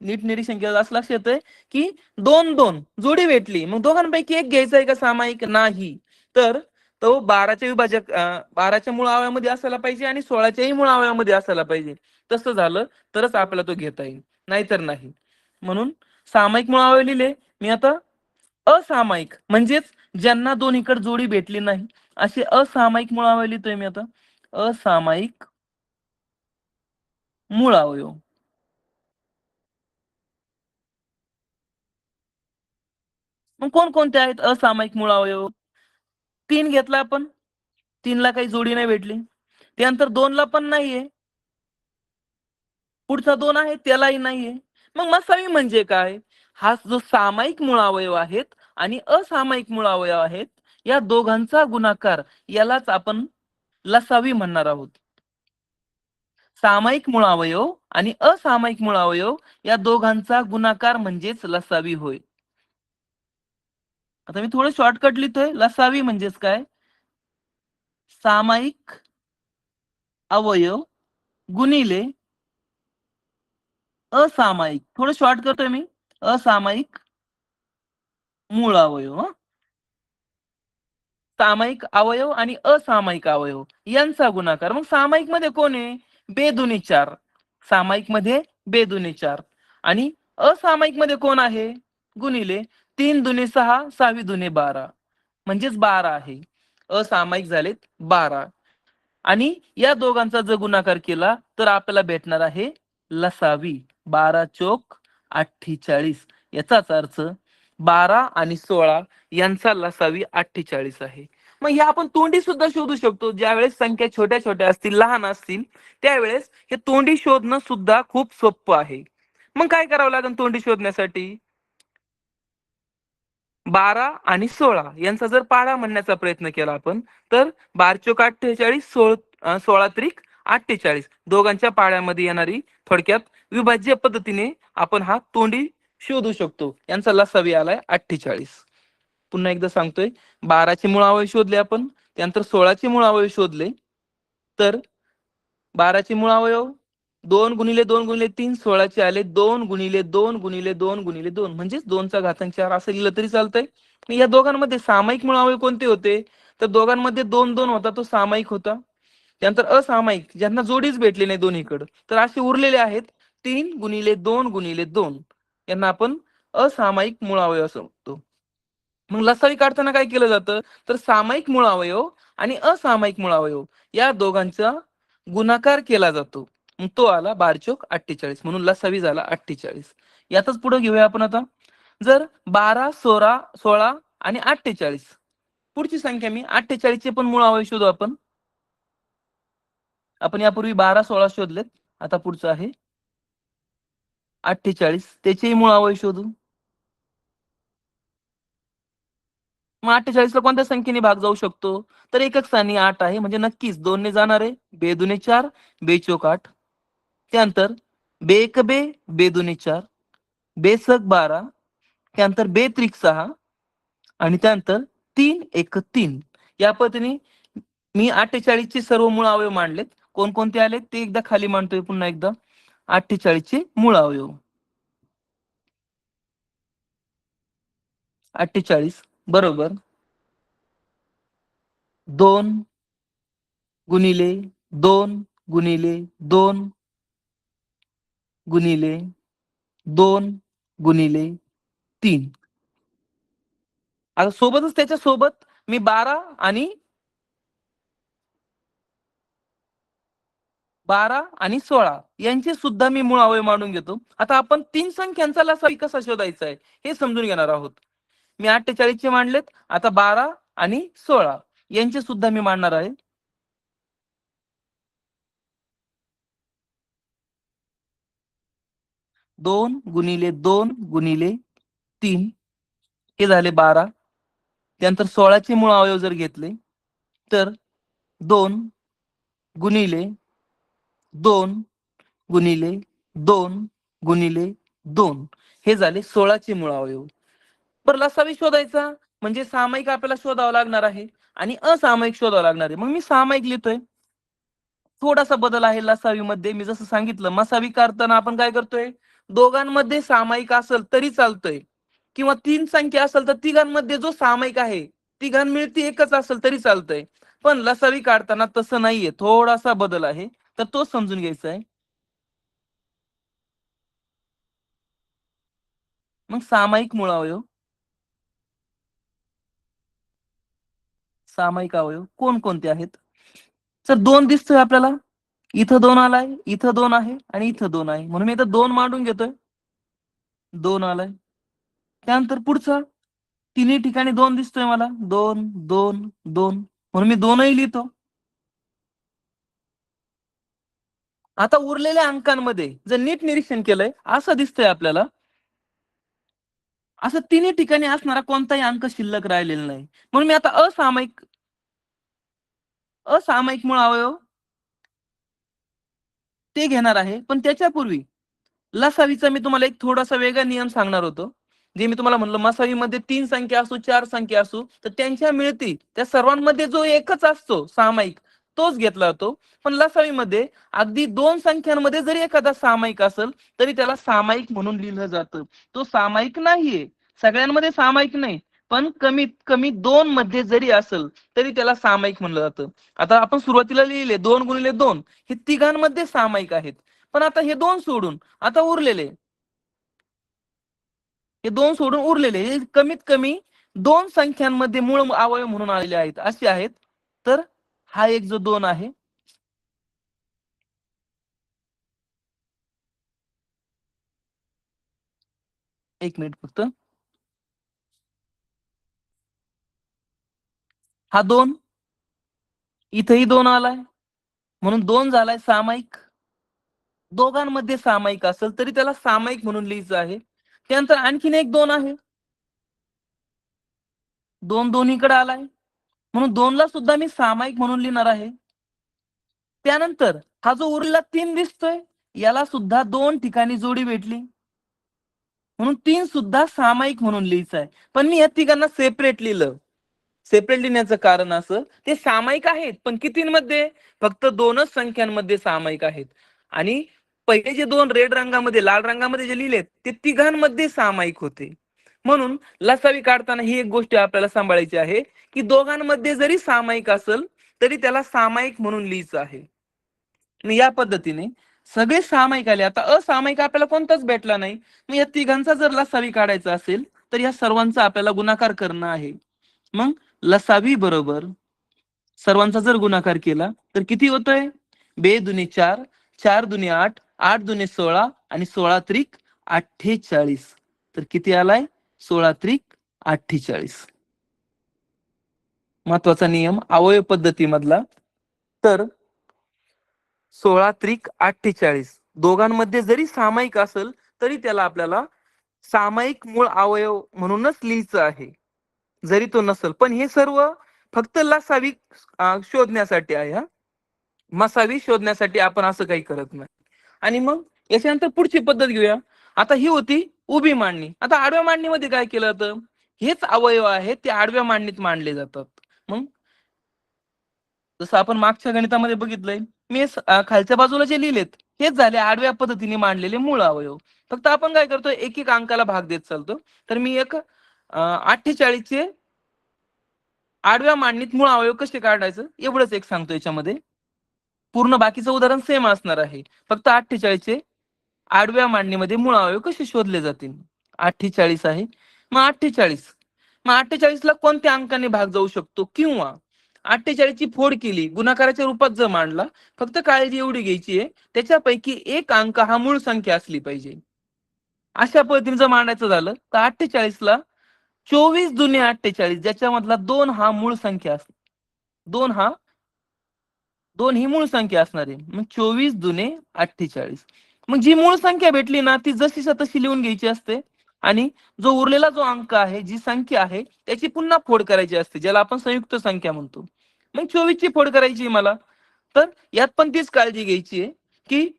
नीट निरीक्षण केलं असं लक्षात येतंय की दोन दोन जोडी भेटली, मग दोघांपैकी एक घ्यायचा आहे का सामायिक? नाही. तर तो 12च्या विभाजक 12च्या मूळ अवयवामध्ये असायला पाहिजे आणि 16च्याही मूळ अवयवामध्ये असायला पाहिजे. तसं झालं तरच आपल्याला तो घेता येईल, नाहीतर नाही. म्हणून सामायिक मूळ अवयव लिहिले मी. आता असामायिक म्हणजेच ज्यांना दोन्हीकडे जोडी भेटली नाही असे असामायिक मूळ अवयव लिहितोय मी आता. असामायिक मूळ अवयव. मग कोणकोणते आहेत असामायिक मूळ अवयव? 3 घेतला आपण, 3ला काही जोडी नाही भेटली. त्यानंतर 2ला पण नाहीये, पुढचा 2 आहे त्यालाही नाहीये. मग मसावी म्हणजे काय? हा जो सामायिक मूळ अवयव आहेत आणि असामायिक मूळ अवयव आहेत, या दोघांचा गुणाकार यालाच आपण लसावी म्हणणार आहोत. सामायिक मूळ अवयव आणि असामायिक मूळ अवयव या दोघांचा गुणाकार म्हणजेच लसावी होय. आता मी थोडं शॉर्टकट लिहितोय. लसावी म्हणजेच काय? सामायिक अवयव गुणिले असामायिक, थोडं शॉर्ट करतोय मी, असामायिक मूळ अवयव. सामायिक अवयव आणि असामायिक अवयव यांचा गुणाकार. मग सामायिक मध्ये कोण आहे? बेदुनी 4. सामायिक मध्ये बेदुनी 4 आणि असामायिक मध्ये कोण आहे? गुणिले 3 दुने 6, 6 दुने 12 म्हणजेच 12 आहे. असामायिक झालेत 12 आणि या दोघांचा जर गुणाकार केला तर आपल्याला भेटणार आहे लसावी. 12 चोक 48. याचाच अर्थ 12 आणि 16 यांचा लसावी 48 आहे. मग हे आपण तोंडी सुद्धा शोधू शकतो. ज्यावेळेस संख्या छोट्या छोट्या असतील, लहान असतील, त्यावेळेस हे तोंडी शोधणं सुद्धा खूप सोपं आहे. मग काय करावं लागेल तोंडी शोधण्यासाठी? 12 आणि 16 यांचा जर पाढा म्हणण्याचा प्रयत्न केला आपण, तर 12 चोक 48, 16 त्रिक 48 दोघांच्या पाड्यामध्ये येणारी थोडक्यात विभाज्य पद्धतीने आपण हा तोंडी शोधू शकतो. यांचा लसावी आलाय 48. पुन्हा एकदा सांगतोय, 12चे मूळ अवयव शोधले आपण, त्यानंतर 16चे मूळ अवयव शोधले. तर 12चे मूळ अवयव 2 गुणिले 2 गुणिले 3, 16चे आले 2 गुणिले 2 गुणिले 2 गुणिले 2 म्हणजेच 2चा घातांक 4 असं लिहिलं तरी चालतंय. या दोघांमध्ये सामायिक मूळ अवयव कोणते होते? तर दोघांमध्ये 2 2 होता, तो सामायिक होता. त्यानंतर असामायिक ज्यांना जोडीच भेटली नाही दोन्हीकडे, तर असे उरलेले आहेत 3 गुणिले 2 गुणिले 2. यांना आपण असामायिक मूळ अवयव असं म्हणतो. मग लसावी काढताना काय केलं जातं? तर सामायिक मूळ अवयव आणि असामायिक मूळ अवयव या दोघांचा गुणाकार केला जातो. मग तो आला 12 चोक 48 म्हणून लसावी झाला 48. यातच पुढे घेऊया आपण आता. जर 12, 16 आणि 48 पुढची संख्या मी 48 चे पण मूळ अवयव शोधू आपण. आपण यापूर्वी 12, 16 शोधलेत. आता पुढचं आहे 48, त्याचेही मूळ अवयव शोधू. मग 48 ला कोणत्या संख्येने भाग जाऊ शकतो? तर एकक स्थानी 8 आहे, म्हणजे नक्कीच 2 ने जाणार आहे. बे दुने 4, बे चोक 8. त्यानंतर बे एक बे, बे दुने 4, बे सक 12, त्यानंतर बे त्रिक 6 आणि त्यानंतर 3 एक 3. या पद्धतीने मी 48 चे सर्व मूळ अवयव मांडलेत. कोणकोणते आलेत ते एकदा खाली मांडतोय पुन्हा एकदा. 48 चे मूळ अवयव. 48 बरोबर 2 गुणिले 2 गुणिले 2 गुणिले 2 गुणिले 3. आता सोबतच त्याच्या सोबत मी 12 आणि 16 यांचे सुद्धा मी मूळ अवयव मांडून घेतो. आता आपण 3 संख्यांचा लसावी कसा शोधायचा आहे हे समजून घेणार आहोत. मी 48 चे मांडलेत. आता 12 आणि 16 यांचे सुद्धा मी मांडणार आहे. 2 गुणिले 2 गुणिले 3 हे झाले 12. त्यानंतर 16 चे मूळ अवयव जर घेतले तर 2 गुणिले 2 गुणिले 2 गुणिले 2 हे झाले 16 चे मूळ अवयव. बरं लसावी शोधायचा म्हणजे सामायिक आपल्याला शोधावं लागणार आहे आणि असामायिक शोधावं लागणार आहे. मग मी सामायिक लिहितोय. थोडासा बदल आहे लसावी मध्ये. मी जसं सांगितलं मसावी काढताना आपण काय करतोय? दोघांमध्ये सामायिक असेल तरी चालतंय, किंवा तीन संख्या असेल तर तिघांमध्ये जो सामायिक आहे तिघांमिळती एकच असेल तरी चालतंय. पण लसावी काढताना तसं नाहीये, थोडासा बदल आहे, तर तो समजून घ्यायचा आहे. मग सामायिक मूळ अवयव, सामायिक अवयव कोणकोणते आहेत? तर दोन दिसतोय आपल्याला, इथं दोन आलाय, इथं दोन आहे आणि इथं दोन आहे, म्हणून मी इथं दोन मांडून घेतोय. दोन आलाय. त्यानंतर पुढचा, तिन्ही ठिकाणी दोन दिसतोय मला, दोन दोन दोन, म्हणून मी दोनही लिहितो. आता उरलेल्या अंकांमध्ये जर नीट निरीक्षण केलंय, असं दिसतंय आपल्याला, असं तिन्ही ठिकाणी असणारा कोणताही अंक शिल्लक राहिलेला नाही. म्हणून मी आता असामायिक मूळ अवयव ते घेणार आहे. पण त्याच्यापूर्वी लसावीचा मी तुम्हाला एक थोडासा वेगळा नियम सांगणार होतो. जे मी तुम्हाला म्हणलं, मसावीमध्ये तीन संख्या असू, चार संख्या असू, तर त्यांच्या मिळती त्या सर्वांमध्ये जो एकच असतो सामायिक, तोच घेतला जातो. पण लसावीमध्ये अगदी दोन संख्यांमध्ये जरी एखादा सामायिक असेल तरी त्याला सामायिक म्हणून लिहिलं जातं. तो सामायिक नाहीये, सगळ्यांमध्ये सामायिक नाही, पण कमीत कमी दोन मध्ये जरी असेल तरी त्याला सामायिक म्हणलं जातं. आता आपण सुरुवातीला लिहिले 2 गुणिले 2, हे तिघांमध्ये सामायिक आहेत. पण आता हे दोन सोडून आता उरलेले, हे दोन सोडून उरलेले हे कमीत कमी दोन संख्यांमध्ये मूळ अवयव म्हणून आलेले आहेत, असे आहेत. तर हा एक जो दोन आहे, एक मिनिट फक्त, हा दोन, इथंही दोन आलाय, म्हणून दोन झालाय सामायिक. दोघांमध्ये सामायिक असेल तरी त्याला सामायिक म्हणून लिहायचं आहे. त्यानंतर आणखीन एक दोन आहे, दोन दोन्हीकडे आलाय, म्हणून दोनला सुद्धा मी सामायिक म्हणून लिहिणार आहे. त्यानंतर हा जो उरलेला तीन दिसतोय, याला सुद्धा दोन ठिकाणी जोडी भेटली, म्हणून तीन सुद्धा सामायिक म्हणून लिहायचं आहे. पण मी या तिघांना सेपरेट लिहिलं. सेपरेट लिहिण्याचं कारण असं, ते सामायिक आहेत पण कितींमध्ये, फक्त दोनच संख्यांमध्ये सामायिक आहेत. आणि पहिले जे दोन रेड रंगामध्ये, लाल रंगामध्ये जे लिहिलेत ते तिघांमध्ये सामायिक होते. म्हणून लसावी काढताना ही एक गोष्ट आपल्याला सांभाळायची आहे, की दोघांमध्ये जरी सामायिक असेल तरी त्याला सामायिक म्हणून लिहायचं आहे. आणि या पद्धतीने सगळे सामायिक आले. आता असामायिक आपल्याला कोणताच भेटला नाही. मग या तिघांचा जर लसावी काढायचा असेल तर या सर्वांचा आपल्याला गुणाकार करणं आहे. मग लसावी बरोबर सर्वांचा जर गुणाकार केला तर किती होतोय? बे दुने 4, 4 दुने 8, 8 दुने 16 आणि 16 त्रिक 48. तर किती आलाय? 16 त्रिक 48. महत्वाचा नियम अवयव पद्धतीमधला. तर 16 त्रिक 48 दोघांमध्ये जरी सामायिक असेल तरी त्याला आपल्याला सामायिक मूळ अवयव म्हणूनच लिहायचं आहे, जरी तो नसेल. पण हे सर्व फक्त लसावी शोधण्यासाठी आहे हा. मसावी शोधण्यासाठी आपण असं काही करत नाही. आणि मग याच्यानंतर पुढची पद्धत घेऊया. आता ही होती उभी मांडणी. आता आडव्या मांडणीमध्ये काय केलं जातं? हेच अवयव आहेत ते आडव्या मांडणीत मांडले जातात. मग जसं आपण मागच्या गणितामध्ये बघितलंय, मी खालच्या बाजूला जे लिहिलेत हेच झाले आडव्या पद्धतीने मांडलेले मूळ अवयव. फक्त आपण काय करतो, एक एक अंकाला भाग देत चालतो. तर मी एक 48 चे आडव्या मांडणीत मूळ अवयव कसे काढायचं एवढंच एक सांगतो याच्यामध्ये. पूर्ण बाकीचं उदाहरण सेम असणार आहे. फक्त 48 चे आडव्या मांडणीमध्ये मूळ अवयव कसे शोधले जातील. 48 आहे. मग 48, मग 48 ला कोणत्या अंकाने भाग जाऊ शकतो, किंवा 48 ची फोड केली गुणाकाराच्या रूपात जर मांडला, फक्त काळजी एवढी घ्यायची आहे, त्याच्यापैकी एक अंक हा मूळ संख्या असली पाहिजे. अशा पद्धतीने जर मांडायचं झालं तर 48 ला 24 दुने 48, ज्याच्यामधला दोन हा मूळ संख्या असतो. दोन हा दोन ही मूळ संख्या असणार आहे. मग 24 दुने 48. मग जी मूळ संख्या भेटली ना ती जशीच्या तशी लिहून घ्यायची असते. आणि जो उरलेला जो अंक आहे, जी संख्या आहे, त्याची पुन्हा फोड करायची असते, ज्याला आपण संयुक्त संख्या म्हणतो. मग 24 ची फोड करायची मला, तर यात पण तीच काळजी घ्यायची आहे की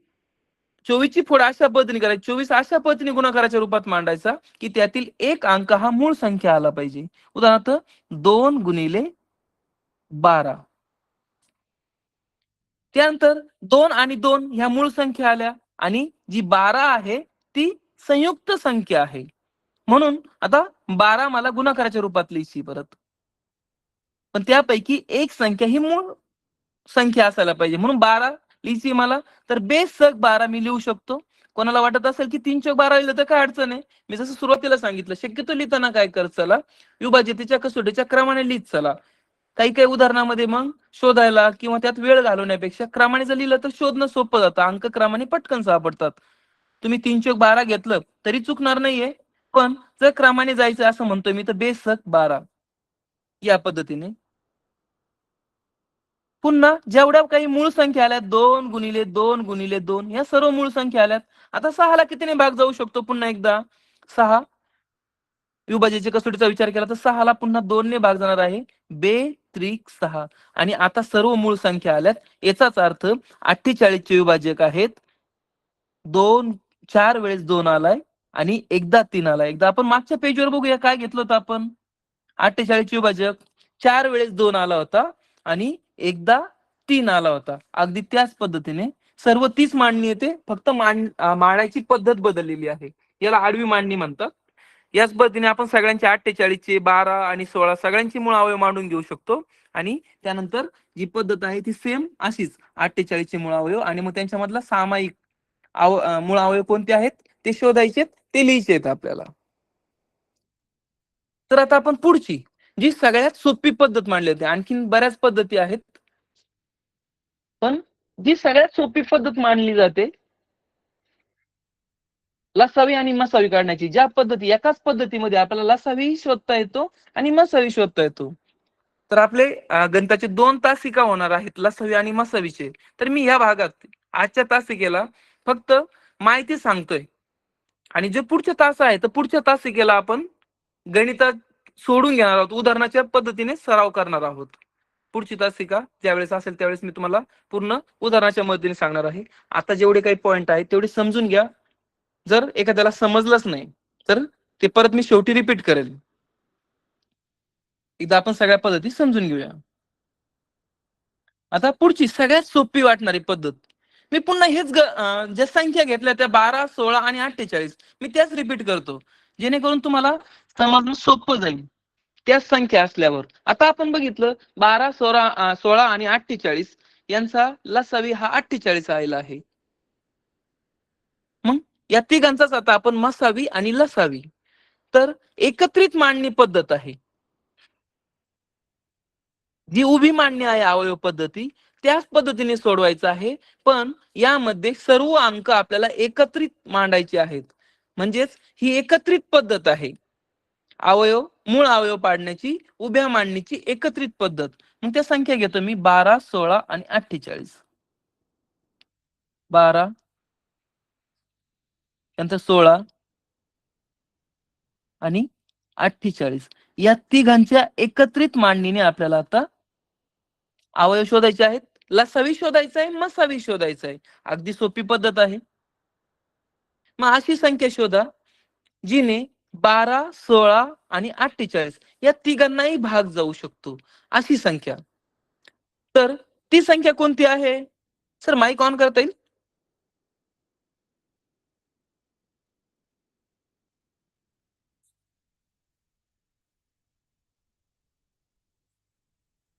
24 ची फोड अशा पद्धतीने करायची, 24 अशा पद्धतीने गुणाकाराच्या रूपात मांडायचा की त्यातील एक अंक हा मूळ संख्या आला पाहिजे. उदाहरणार्थ 2 गुणिले 12. त्यानंतर 2 आणि 2 ह्या मूळ संख्या आल्या, आणि जी 12 आहे ती संयुक्त संख्या आहे. म्हणून आता 12 मला गुणाकाराच्या रूपात लिहायची परत. पण त्यापैकी एक संख्या ही मूळ संख्या असायला पाहिजे. म्हणून 12 लिहायची मला, तर बेसक 12 मी लिहू शकतो. कोणाला वाटत असेल की 3 चौक 12 लिहिलं तर काय अडचण आहे? मी जसं सुरुवातीला सांगितलं, शक्यतो लिहिताना काय करत चला, विभाज्यतेच्या कसोटीच्या क्रमाने लिहित चला. काही काही उदाहरणामध्ये मग शोधायला किंवा त्यात वेळ घालवण्यापेक्षा क्रमाने जर लिहिलं तर शोधणं सोपं जातं. अंक क्रमाने पटकन सापडतात. तुम्ही 3 चौक 12 घेतलं तरी चुकणार नाहीये. पण जर क्रमाने जायचं असं म्हणतोय मी, तर बेसक 12 या पद्धतीने. पुन्हा जेवढ्या काही मूळ संख्या आल्यात 2 गुणिले 2 गुणिले 2 या सर्व मूळ संख्या आल्यात. आता 6 ला कितीने भाग जाऊ शकतो? पुन्हा एकदा 6 विभाज्याच्या कसोटीचा विचार केला तर 6 ला पुन्हा 2 ने भाग जाणार आहे. त्रिक 6 आणि आता सर्व मूळ संख्या आल्यात. याचाच अर्थ 48 चे विभाजक आहेत 2, 4 वेळेस 2 आलाय आणि एकदा 3 आलाय. एकदा आपण मागच्या पेजवर बघूया काय घेतलं होतं आपण. 48 चे विभाजक 4 वेळेस 2 आला होता आणि एकदा 3 आला होता. अगदी त्याच पद्धतीने सर्व 30 मांडणी येते, फक्त मांडायची पद्धत बदललेली आहे. याला आडवी मांडणी म्हणतात. याच पद्धतीने आपण सगळ्यांचे 48 चे 12 आणि 16 सगळ्यांची मूळ अवयव मांडून घेऊ शकतो आणि त्यानंतर जी पद्धत आहे ती सेम अशीच 48 चे मूळ अवयव आणि मग त्यांच्यामधला सामायिक मूळ अवयव कोणते आहेत ते शोधायचे, ते लिहायचे आहेत आपल्याला. तर आता आपण पुढची जी सगळ्यात सोपी पद्धत मांडली होती, आणखीन बऱ्याच पद्धती आहेत, पण जी सगळ्यात सोपी पद्धत मानली जाते लसावी आणि मसावी काढण्याची. ज्या पद्धती एकाच पद्धतीमध्ये आपल्याला लसावी शोधता येतो आणि मसावी शोधता येतो. तर आपले गणिताचे 2 तासिका होणार आहेत लसावी आणि मसावीचे. तर मी या भागात आजच्या तासिकेला फक्त माहिती सांगतोय आणि जे पुढचे तास आहे तर पुढच्या तासिकेला आपण गणितात सोडून घेणार आहोत, उदाहरणाच्या पद्धतीने सराव करणार आहोत. पुढची तासिका ज्यावेळेस असेल त्यावेळेस मी तुम्हाला पूर्ण उदाहरणाच्या मदतीने सांगणार आहे. आता जेवढे काही पॉइंट आहेत तेवढे समजून घ्या. जर एखाद्याला समजलंच नाही तर ते परत मी शेवटी रिपीट करेल. एकदा आपण सगळ्या पद्धती समजून घेऊया. आता पुढची सगळ्यात सोपी वाटणारी पद्धत, मी पुन्हा हेच ज्या संख्या घेतल्या त्या 12, 16 आणि 48 मी त्याच रिपीट करतो, जेणेकरून तुम्हाला समजणं सोपं जाईल. त्याच संख्या असल्यावर आता आपण बघितलं 12, 16 आणि 48 यांचा लसावी हा 48 आलेला आहे. मग या तिघांचाच आता आपण मसावी आणि लसावी तर एकत्रित मांडणी पद्धत आहे. जी उभी मांडणी आहे अवयव पद्धती त्याच पद्धतीने सोडवायचं आहे, पण यामध्ये सर्व अंक आपल्याला एकत्रित मांडायचे आहेत. म्हणजेच ही एकत्रित पद्धत आहे. मूळ अवयव पाडण्याची उभ्या मांडणीची एकत्रित पद्धत. मग त्या संख्या घेतो मी 12, 16 आणि 48. 12 नंतर 16 आणि 48 या तिघांच्या एकत्रित मांडणीने आपल्याला आता अवयव शोधायचे आहेत. लसावी शोधायचा आहे, मसावी शोधायचा आहे. अगदी सोपी पद्धत आहे. मग अशी संख्या शोधा जिने 12, 16 आणि 48 या तिघांनाही भाग जाऊ शकतो, अशी संख्या. तर ती संख्या कोणती आहे? सर माईक ऑन करता येईल?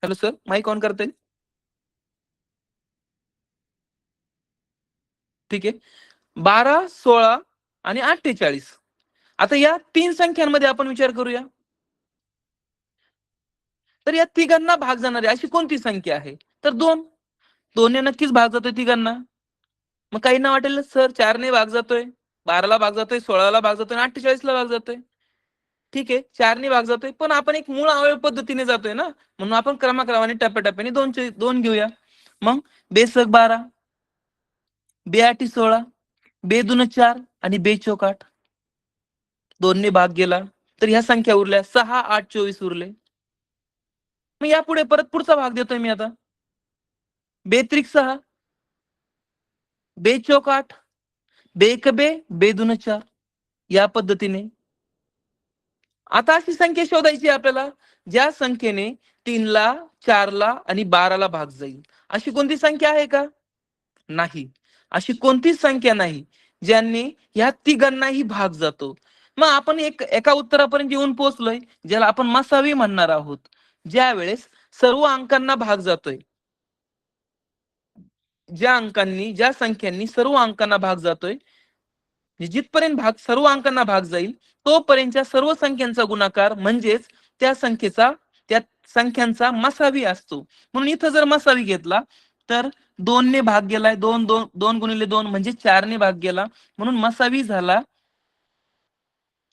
हॅलो सर, माईक ऑन करता येईल? ठीक आहे. 12, 16 आणि 48. आता या 3 संख्यांमध्ये आपण विचार करूया. तर या तिघांना भाग जाणारी अशी कोणती संख्या आहे? तर 2. 2 ने नक्कीच भाग जातोय तिघांना. मग काहींना वाटेल सर 4 ने भाग जातोय, 12 ला भाग जातोय, 16 ला भाग जातोय आणि 48 ला भाग जातोय. ठीक आहे, 4 ने भाग जातोय, पण आपण एक मूळ अवयव पद्धतीने जातोय ना, म्हणून आपण क्रमाक्रमाने टप्प्याटप्प्याने 2 घेऊया. मग बेसक 12, बेआठी 16, बेदुन 4 आणि बेचौक 8. 2 ने भाग गेला तर ह्या संख्या उरल्या 6, 8, 24 उरले. मग यापुढे परत पुढचा भाग देतोय मी आता. बेत्रिक 6, बेचौक 8, बेक बे, बेदुन 4 या पद्धतीने. आता अशी संख्या शोधायची आपल्याला ज्या संख्येने 3 ला, 4 ला आणि 12 ला भाग जाईल. अशी कोणती संख्या आहे का? नाही. अशी कोणतीच संख्या नाही ज्यांनी ह्या तिघांनाही भाग जातो. मग आपण एका उत्तरापर्यंत येऊन पोहोचलोय, ज्याला आपण मसावी म्हणणार आहोत. ज्या वेळेस सर्व अंकांना भाग जातोय, ज्या संख्यांनी सर्व अंकांना भाग जातोय, जिथपर्यंत सर्व अंकांना भाग जाईल तोपर्यंतच्या सर्व संख्यांचा गुणाकार म्हणजेच त्या संख्येचा त्या संख्यांचा मसावी असतो. म्हणून इथं जर मसावी घेतला तर 2 ने भाग गेलाय, 2 2 2 गुणिले 2 म्हणजे 4 ने भाग गेला, म्हणून मसावी झाला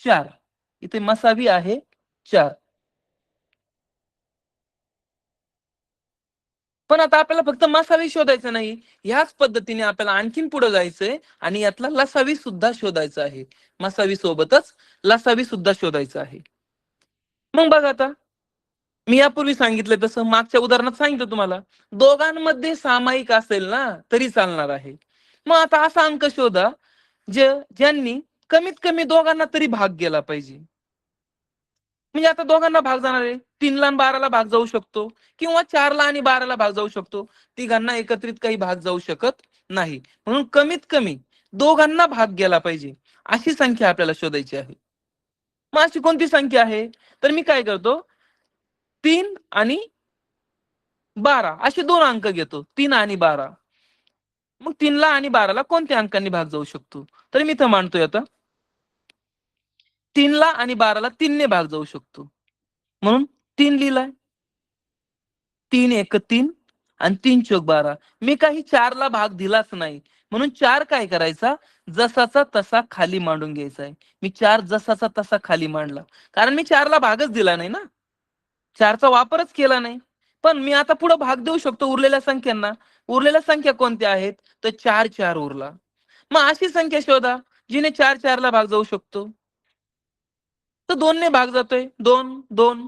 4. इथे मसावी आहे 4. पण आता आपल्याला फक्त मसावी शोधायचं नाही, ह्याच पद्धतीने आपल्याला आणखीन पुढे जायचंय आणि यातला लसावी सुद्धा शोधायचा आहे. मसावी सोबतच लसावी सुद्धा शोधायचं आहे. मग बघा आता, मी यापूर्वी सांगितलं तसं मागच्या उदाहरणात सांगितलं तुम्हाला, दोघांमध्ये सामायिक असेल ना तरी चालणार आहे. मग आता असा अंक शोधा ज्यांनी कमीत कमी दोघांना तरी भाग गेला पाहिजे. म्हणजे आता दोघांना भाग जाणार आहे, 3ला आणि 12ला भाग जाऊ शकतो, किंवा 4ला आणि 12ला भाग जाऊ शकतो. तिघांना एकत्रित काही भाग जाऊ शकत नाही. म्हणून कमीत कमी दोघांना भाग गेला पाहिजे अशी संख्या आपल्याला शोधायची आहे. मग अशी कोणती संख्या आहे? तर मी काय करतो, 3 आणि 12 असे दोन अंक घेतो, 3 आणि 12. मग 3ला आणि 12ला कोणत्या अंकांनी भाग जाऊ शकतो? तर मी इथं मांडतोय आता, 3ला आणि 12ला 3 ने भाग जाऊ शकतो, म्हणून 3 लिहिलाय. 3 एक 3 आणि 3 चौक 12. मी काही 4ला भाग दिलाच नाही, म्हणून 4 काय करायचा, जसाचा तसा खाली मांडून घ्यायचा आहे. मी 4 जसाचा तसा खाली मांडला, कारण मी 4ला भागच दिला नाही ना, 4चा वापरच केला नाही. पण मी आता पुढे भाग देऊ शकतो उरलेल्या संख्यांना. उरलेल्या संख्या कोणत्या आहेत? तर 4 4 उरला. मग अशी संख्या शोधा जिने 4 4ला भाग जाऊ शकतो. तर 2 ने भाग जातोय, 2 2.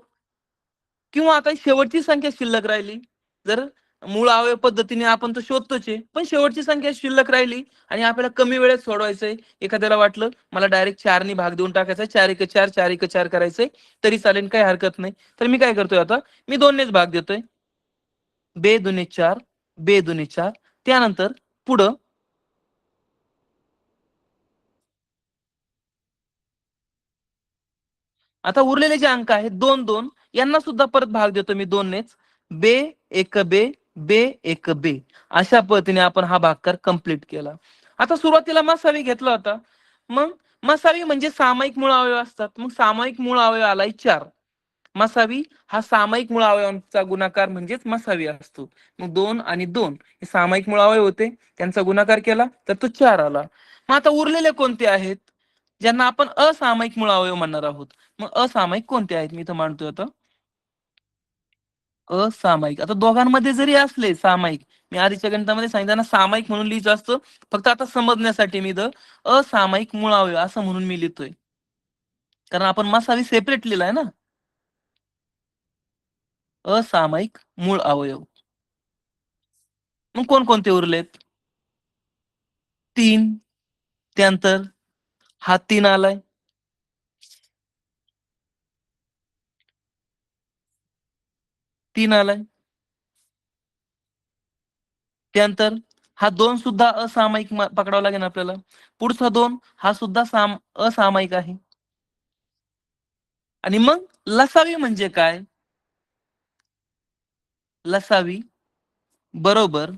किंवा आता शेवटची संख्या शिल्लक राहिली, जर मूळ अवयव पद्धतीने आपण तर शोधतोच आहे, पण शेवटची संख्या शिल्लक राहिली आणि आपल्याला कमी वेळेत सोडवायचंय, एखाद्याला वाटलं मला डायरेक्ट 4 ने भाग देऊन टाकायचा, 4 1 4 4 1 4 करायचंय तरी चालेल, काही हरकत नाही. तर मी काय करतोय आता, मी 2 नेच भाग देतोय. बे दुने 4, बे दुने 4. त्यानंतर पुढं आता उरलेले जे अंक आहेत 2 2, यांना सुद्धा परत भाग देतो मी 2 नेच. बे एक बे, बे एक बे, अशा पद्धतीने आपण हा भागाकार कंप्लीट केला. आता सुरुवातीला मसावी घेतला होता, मग मसावी म्हणजे सामायिक मूळ अवयव असतात. मग सामायिक मूळ अवयव आलाय 4. मसावी हा सामायिक मूळ अवयवांचा गुणाकार म्हणजेच मसावी असतो. मग 2 आणि 2 हे सामायिक मूळ अवयव होते, त्यांचा गुणाकार केला तर तो 4 आला. मग आता उरलेले कोणते आहेत, ज्यांना आपण असामायिक मूळ अवयव म्हणणार आहोत? मग असामायिक कोणते आहेत, मी इथं मांडतोय आता. असामायिक, आता दोघांमध्ये जरी असले सामायिक, मी आधीच्या गणितामध्ये सांगितलं ना सामायिक म्हणून लिहायचं असतं, फक्त आता समजण्यासाठी मी इथं असामायिक मूळ अवयव असं म्हणून मी लिहितोय, कारण आपण मसावी सेपरेट लिहिलाय ना. असामायिक मूळ अवयव मग कोणकोणते उरलेत? 3. त्यानंतर हा 3 आलाय. 3 आलाय. त्यानंतर हा 2 सुद्धा असामायिक पकडावा लागेल आपल्याला. पुढचा 2 हा सुद्धा असामायिक आहे. आणि मग लसावी म्हणजे काय? लसावी बरोबर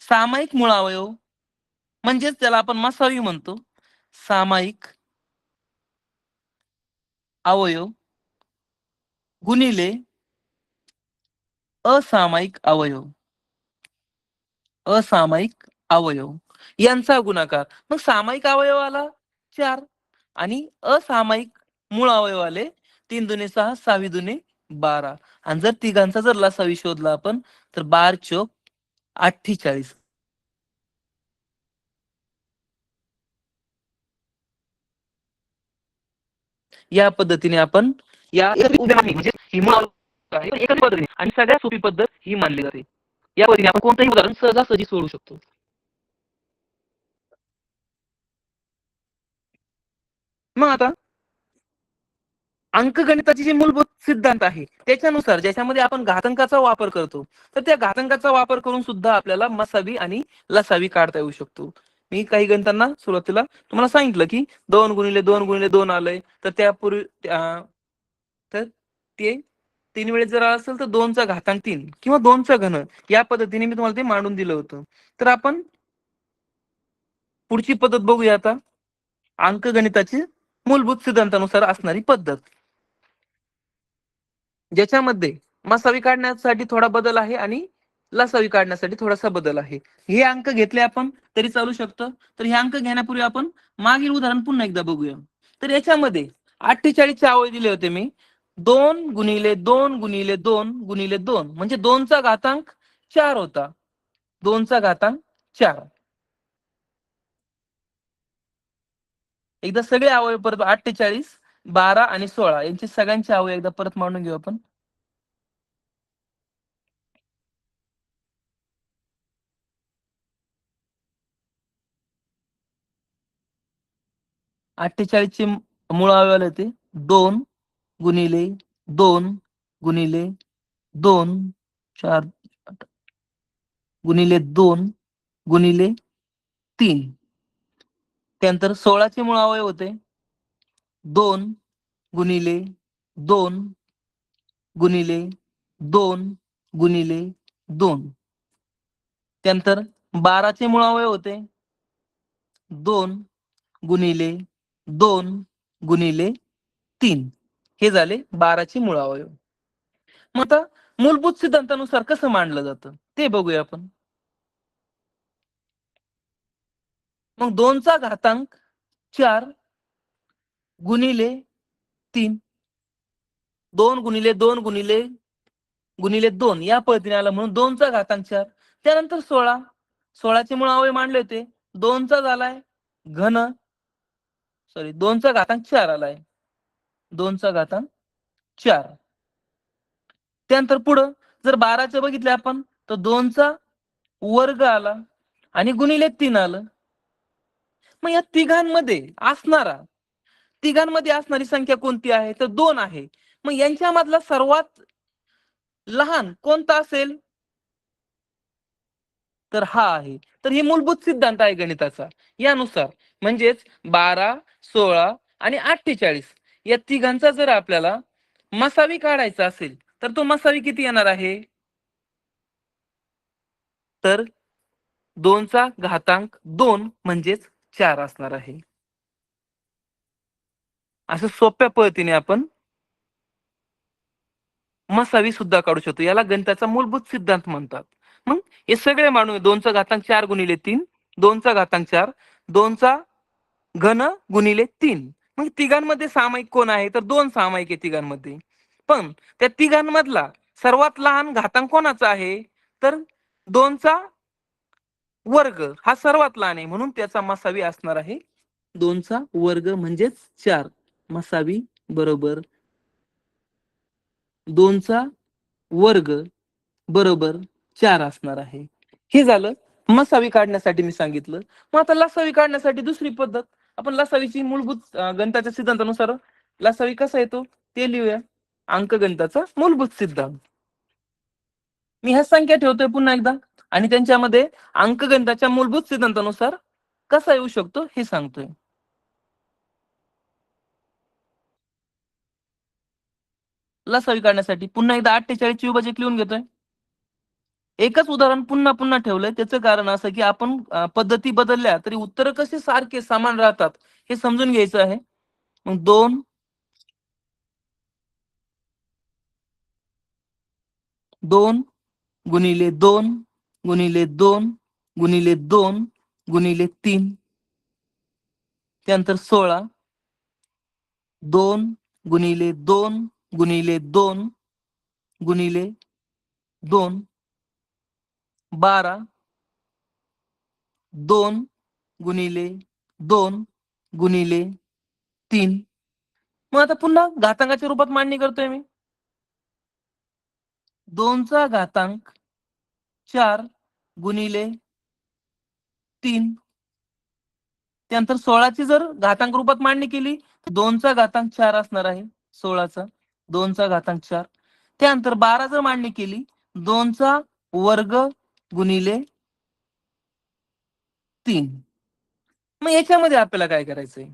सामायिक मूळ अवयव, म्हणजेच त्याला आपण मसावी म्हणतो. सामायिक अवयव गुणिले असामायिक अवयव, असामायिक अवयव यांचा गुणाकार. मग सामायिक अवयव आला 4 आणि असामायिक मूळ अवयव आले 3 दुने 6, 6 दुने 12. आणि जर तिघांचा जर लसावी शोधला आपण तर 12 चोक 48. या पद्धतीने आपण या म्हणजे ही मूळ अवयव आहे, एकाच पद्धतीने आणि सगळ्यात सोपी पद्धत ही मानली जाते. या पद्धतीने आपण कोणतेही उदाहरण सहजासहजी सोडवू शकतो. मग आता अंकगणिताची जी मूलभूत सिद्धांत आहे त्याच्यानुसार ज्याच्यामध्ये आपण घातांकाचा वापर करतो, तर त्या घातांकाचा वापर करून सुद्धा आपल्याला मसावी आणि लसावी काढता येऊ शकतो. मी काही गणितांना सुरुवातीला तुम्हाला सांगितलं की 2 × 2 × 2 आलंय, तर त्यापूर्वी तर ते 3 वेळेस जर असेल तर 2⁻³ किंवा 2 चा घन, या पद्धतीने मी तुम्हाला ते मांडून दिलं होतं. तर आपण पुढची पद्धत बघूया आता, अंकगणिताची मूलभूत सिद्धांतानुसार असणारी पद्धत, ज्याच्यामध्ये मसावी काढण्यासाठी थोडा बदल आहे आणि लसावी काढण्यासाठी थोडासा बदल आहे. हे अंक घेतले आपण तरी चालू शकतं. तर हे अंक घेण्यापूर्वी आपण मागील उदाहरण पुन्हा एकदा बघूया. तर याच्यामध्ये 48 चे अवयव दिले होते मी, 2 × 2 × 2 × 2 म्हणजे 2⁻4 होता. 2⁻4. एकदा सगळे अवयव परत 48, 12 आणि 16 यांचे सगळ्यांचे अवयव एकदा परत मांडून घेऊ आपण. 48 चे मूळ अवयव होते 2 × 2 × 2 × 2 × 2 × 3. त्यानंतर 16 चे मूळ अवयव होते 2 × 2 × 2 × 2. त्यानंतर 12 चे मूळ अवयव होते 2 × 2 × 3. हे झाले 12 चे मूळ अवयव. मग आता मूलभूत सिद्धांतानुसार कसं मांडलं जातं ते बघूया आपण. मग 2⁻4 गुणिले 3, 2 × 2 × 2 या पद्धतीने आला म्हणून 2⁻4. त्यानंतर 16, 16 चे मूळ अवयव मांडले होते 2 चा झालाय घन, सॉरी 2⁻4 आलाय, 2⁻4. त्यानंतर पुढं जर 12चे बघितले आपण तर 2चा वर्ग आला आणि गुणिले 3 आलं. मग या तिघांमध्ये असणारी संख्या कोणती आहे तर 2 आहे. मग यांच्यामधला सर्वात लहान कोणता असेल तर हा आहे. तर ही मूलभूत सिद्धांत आहे गणिताचा. यानुसार म्हणजेच 12, 16 आणि 48 या तिघांचा जर आपल्याला मसावी काढायचा असेल तर तो मसावी किती येणार आहे तर 2⁻2 म्हणजेच 4 असणार आहे. असं सोप्या पद्धतीने आपण मसावी सुद्धा काढू शकतो. याला गणिताचा मूलभूत सिद्धांत म्हणतात. मग हे सगळे मानू 2⁻4 गुणिले 3, 2⁻4, 2 चा घन गुणिले 3. मग तिघांमध्ये सामायिक कोण आहे तर 2 सामायिक आहे तिघांमध्ये. पण त्या तिघांमधला सर्वात लहान घातांक कोणाचा आहे तर 2 चा वर्ग हा सर्वात लहान आहे, म्हणून त्याचा मसावी असणार आहे 2 चा वर्ग म्हणजेच 4. मसावी बरोबर 2 चा वर्ग बरोबर 4 असणार आहे. हे झालं मसावी काढण्यासाठी मी सांगितलं. मग आता लसावी काढण्यासाठी दुसरी पद्धत, आपण लसावीची मूलभूत गणिताच्या सिद्धांतानुसार लसावी कसा येतो ते लिहूया. अंकगणिताचा मूलभूत सिद्धांत. मी ह्या संख्या ठेवतोय पुन्हा एकदा आणि त्यांच्यामध्ये अंकगणिताच्या मूलभूत सिद्धांतानुसार कसा येऊ शकतो हे सांगतोय. लसावी काढण्यासाठी पुन्हा एकदा 48 ची विभाजक लिहून घेतोय. एकच उदाहरण पुन्हा पुन्हा ठेवलंय, त्याचं कारण असं की आपण पद्धती बदलल्या तरी उत्तर कसे सारखे समान राहतात हे समजून घ्यायचं आहे. मग 2 × 2 × 2 × 2 × 3. त्यानंतर 16, 2 × 2 × 2 × 2, 12, 2 × 2 × 3. मग आता पुन्हा घातांकाच्या रूपात मांडणी करतोय मी. 2⁻4 गुणिले 3. त्यानंतर 16 ची जर घातांक रूपात मांडणी केली तर 2⁻4 असणार आहे. 16चा 2चा घातांक 4. त्यानंतर 12 जर मांडणी केली 2चा वर्ग गुणिले 3. मग याच्यामध्ये आपल्याला काय करायचंय?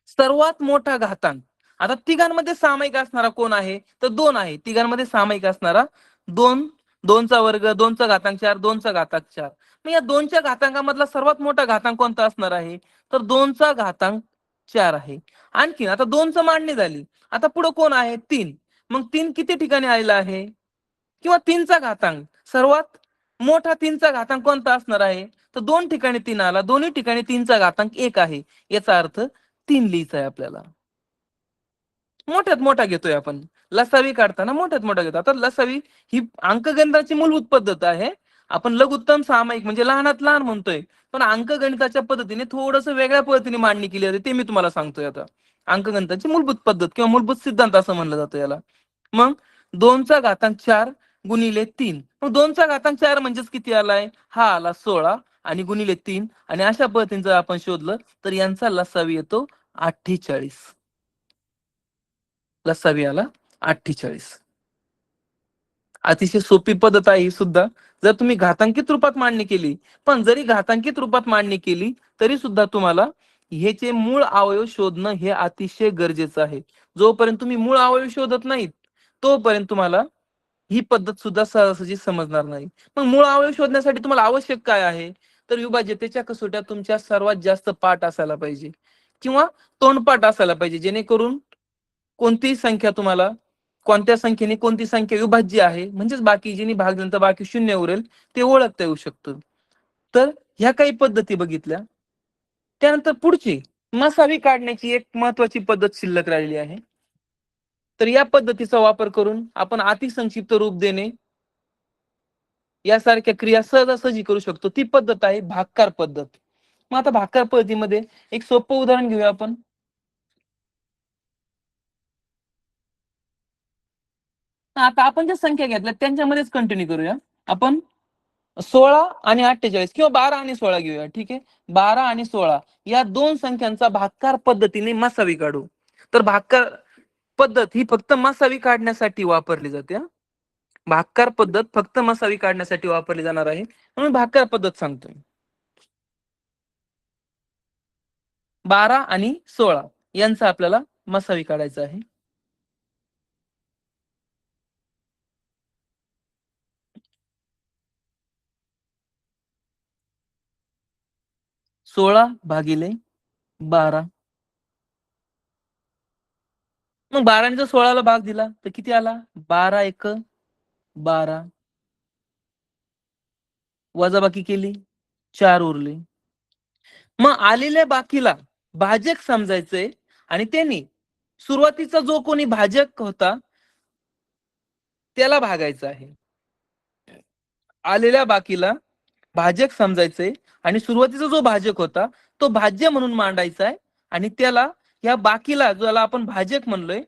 सर्वात मोठा घातांक. आता तिघांमध्ये सामायिक असणारा कोण आहे? तर 2 आहे. तिघांमध्ये सामायिक असणारा 2. 2चा वर्ग, 2चा घातांक 4, 2चा घातांक 4. मग या 2च्या घातांकामधला सर्वात मोठा घातांक कोणता असणार आहे? तर 2चा घातांक 4 आहे. आणखी आता 2चं मांडणी झाली. आता पुढे कोण आहे? 3. मग 3 किती ठिकाणी आलेला आहे? किंवा 3चा घातांक सर्वात मोठा 3चा घातांक कोणता असणार आहे? तर 2 ठिकाणी 3 आला, दोन्ही ठिकाणी 3चा घातांक 1 आहे. याचा अर्थ 3 लिहायचा आहे आपल्याला. मोठ्यात मोठा घेतोय आपण. लसावी काढताना मोठ्यात मोठा घेतो. आता लसावी ही अंकगणिताची मूलभूत पद्धत आहे. आपण लघुत्तम सामायिक म्हणजे लहानात लहान म्हणतोय, पण अंकगणिताच्या पद्धतीने थोडस वेगळ्या पद्धतीने मांडणी केली जाते, ते मी तुम्हाला सांगतोय आता. अंकगणिताची मूलभूत पद्धत किंवा मूलभूत सिद्धांत असं म्हणलं जातं याला. मग 2चा घातांक 4 गुणिले 3. मग 2चा घातांक 4 म्हणजेच किती आलाय? हा आला 16 आणि गुणिले 3. आणि अशा पद्धतीने जर आपण शोधलं तर यांचा लसावी येतो 48. लसावी आला 48. अतिशय सोपी पद्धत आहे ही सुद्धा. जर तुम्ही घातांकित रूपात मांडणी केली, पण जरी घातांकित रूपात मांडणी केली तरी सुद्धा तुम्हाला ह्याचे मूळ अवयव शोधणं हे अतिशय गरजेचं आहे. जोपर्यंत तुम्ही मूळ अवयव शोधत नाहीत तोपर्यंत तुम्हाला ही पद्धत सुद्धा सहजासहजी समजणार नाही. मग मूळ अवयव शोधण्यासाठी तुम्हाला आवश्यक काय आहे? तर विभाज्यतेच्या कसोट्या तुमच्या सर्वात जास्त पाठ असायला पाहिजे किंवा तोंडपाठ असायला पाहिजे, जेणेकरून कोणतीही संख्या तुम्हाला कोणत्या संख्येने कोणती संख्या विभाज्य आहे म्हणजेच बाकी जिनी भाग दिल्यानंतर बाकी शून्य उरेल ते ओळखता येऊ शकतं. तर ह्या काही पद्धती बघितल्या. त्यानंतर पुढची मसावी काढण्याची एक महत्वाची पद्धत शिल्लक राहिली आहे. तर या पद्धतीचा वापर करून आपण अतिसंक्षिप्त रूप देणे यासारख्या क्रिया सहजासहजी करू शकतो. ती पद्धत आहे भागाकार पद्धत. मग आता भागाकार पद्धतीमध्ये एक सोपं उदाहरण घेऊया आपण. आता आपण ज्या संख्या घेतल्या त्यांच्यामध्येच कंटिन्यू करूया. आपण 16 आणि 48 किंवा 12 आणि 16 घेऊया. ठीक आहे. 12 आणि 16 या दोन संख्यांचा भागाकार पद्धतीने मसावी काढू. तर भागाकार पद्धत ही फक्त मसावी काढण्यासाठी वापरली जाते. भागाकार पद्धत फक्त मसावी काढण्यासाठी वापरली जाणार आहे, म्हणून भागाकार पद्धत सांगतोय. 12 आणि 16 यांचा आपल्याला मसावी काढायचा आहे. 16 भागिले 12. मग 12 ने जर 16 ला भाग दिला तर किती आला? 12 एक 12. वजाबाकी केली 4 उरले. मग आलेल्या बाकीला भाजक समजायचंय आणि त्यांनी सुरुवातीचा जो कोणी भाजक होता त्याला भागायचं आहे. आलेल्या बाकीला भाजक समजायचंय आणि सुरुवातीचा जो भाजक होता तो भाज्य म्हणून मांडायचा आहे आणि त्याला या बाकीला ज्याला आपण भाजक म्हणलोय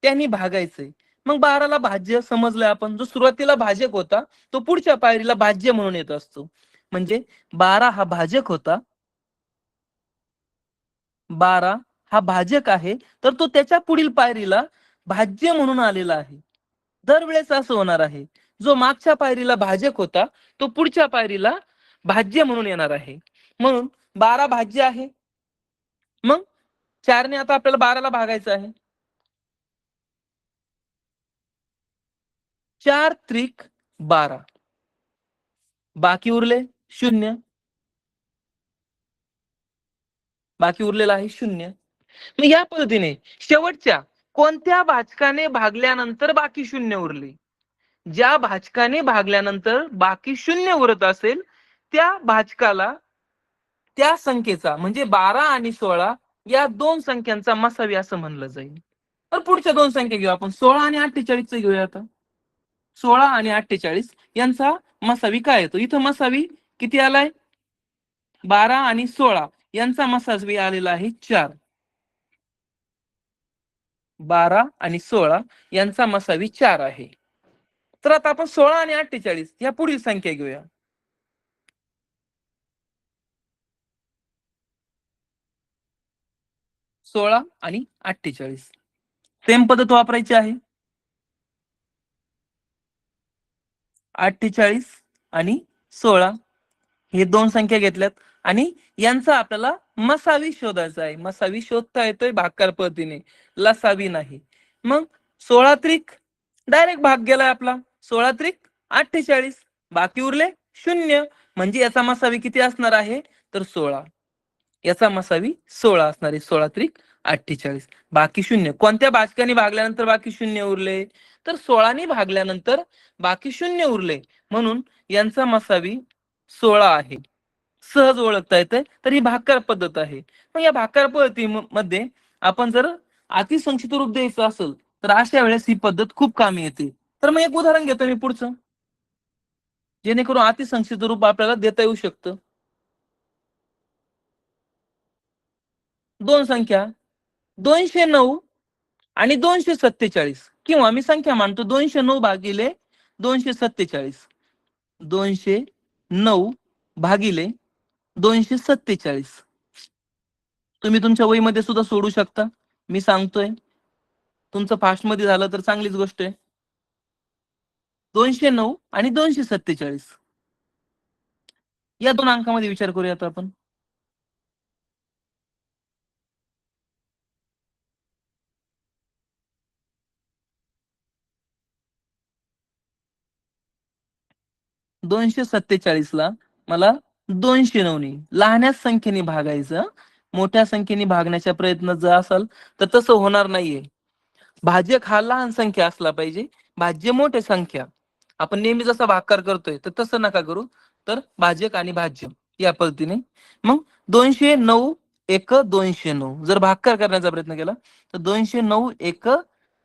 त्यांनी भागायचंय. मग 12ला भाज्य समजलंय आपण. जो सुरुवातीला भाजक होता तो पुढच्या पायरीला भाज्य म्हणून येत असतो. म्हणजे 12 हा भाजक होता. 12 हा भाजक आहे, तर तो त्याच्या पुढील पायरीला भाज्य म्हणून आलेला आहे. दरवेळेस असं होणार आहे. जो मागच्या पायरीला भाजक होता तो पुढच्या पायरीला भाज्य म्हणून येणार आहे. म्हणून 12 भाज्य आहे. मग 4 ने आता आपल्याला 12ला भागायचं आहे. 4 त्रिक 12. बाकी उरले 0. बाकी उरलेला आहे 0. मग या पद्धतीने शेवटच्या कोणत्या भाजकाने भागल्यानंतर बाकी 0 उरले, ज्या भाजकाने भागल्यानंतर बाकी 0 उरत असेल त्या भाजकाला त्या संख्येचा म्हणजे 12 आणि 16 या दोन संख्यांचा मसावी असं म्हणलं जाईल. तर पुढच्या दोन संख्या घेऊ आपण. 16 आणि 48 च घेऊया आता. 16 आणि 48 यांचा मसावी काय येतो? इथं मसावी किती आलाय? 12 आणि 16 यांचा मसावी आलेला आहे 4. 12 आणि 16 यांचा मसावी 4 आहे. तर आता आपण 16 आणि 48 या पुढील संख्या घेऊया. 16 आणि 48. सेम पद्धत वापरायची आहे. 48 आणि 16 हे दोन संख्या घेतल्यात आणि यांचा आपल्याला मसावी शोधायचा आहे. मसावी शोधता येतोय भागाकार पद्धतीने, लसावी नाही. मग 16 त्रिक डायरेक्ट भाग गेलाय आपला. 16 त्रिक 48, बाकी उरले 0. म्हणजे याचा मसावी किती असणार आहे तर 16. याचा मसावी 16 असणार आहे. 16 त्रिक 48, बाकी 0. कोणत्या भाजकाने भागल्यानंतर बाकी 0 उरले तर 16 ने भागल्यानंतर बाकी 0 उरले, म्हणून यांचा मसावी 16 आहे. सहज ओळखता येते. तर ही भागाकार पद्धत आहे. मग या भागाकार पद्धतीमध्ये आपण जर अतिसंक्षिप्त रूप द्यायचं असेल तर अशा वेळेस ही पद्धत खूप कामी येते. तर मग एक उदाहरण घेतो मी पुढचं, जेणेकरून अतिसंक्षिप्त रूप आपल्याला देता येऊ शकतं. दोन संख्या 209 आणि 247, किंवा मी संख्या मानतो 209 भागिले 247. 209 भागिले 247 तुम्ही तुमच्या वहीमध्ये सुद्धा सोडू शकता. मी सांगतोय, तुमचं फास्ट मध्ये झालं तर चांगलीच गोष्ट आहे. 209 आणि 247 या दोन अंकामध्ये विचार करूयात आपण. ला मला 209 ने लहान्या संख्येने भागायचं. मोठ्या संख्येने भागण्याचा प्रयत्न जर असाल तर तसं होणार नाहीये. भाजक हा लहान संख्या असला पाहिजे, भाज्य मोठे संख्या. आपण नेहमी जसा भागाकार करतोय तर तसं नका करू. तर भाजक आणि भाज्य या पद्धतीने. मग 209 एक 209 जर भागाकार करण्याचा प्रयत्न केला तर 209 एक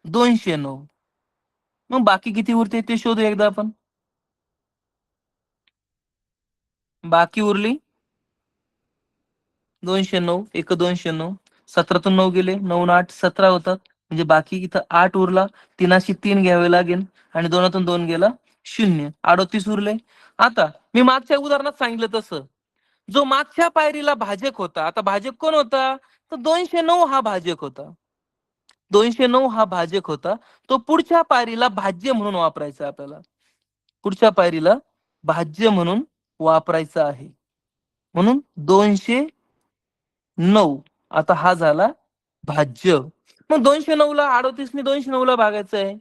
209. मग बाकी किती उरते ते शोधू एकदा आपण. बाकी उरली 209 एक 209. 17तून 9 गेले, 9 8 17 होतात. म्हणजे बाकी इथं 8 उरला. 3 घ्यावे लागेल आणि 2तून 2 गेला 0. 38 उरले. आता मी मागच्या उदाहरणात सांगितलं तसं, जो मागच्या पायरीला भाजक होता, आता भाजक कोण होता तर 209 हा भाजक होता. 209 हा भाजक होता. तो पुढच्या पायरीला भाज्य म्हणून वापरायचा आपल्याला. पुढच्या पायरीला भाज्य म्हणून वापरायचा आहे. म्हणून 209 आता हा झाला भाज्य. मग 209 ला 38 ने 209 ला भागायचं आहे.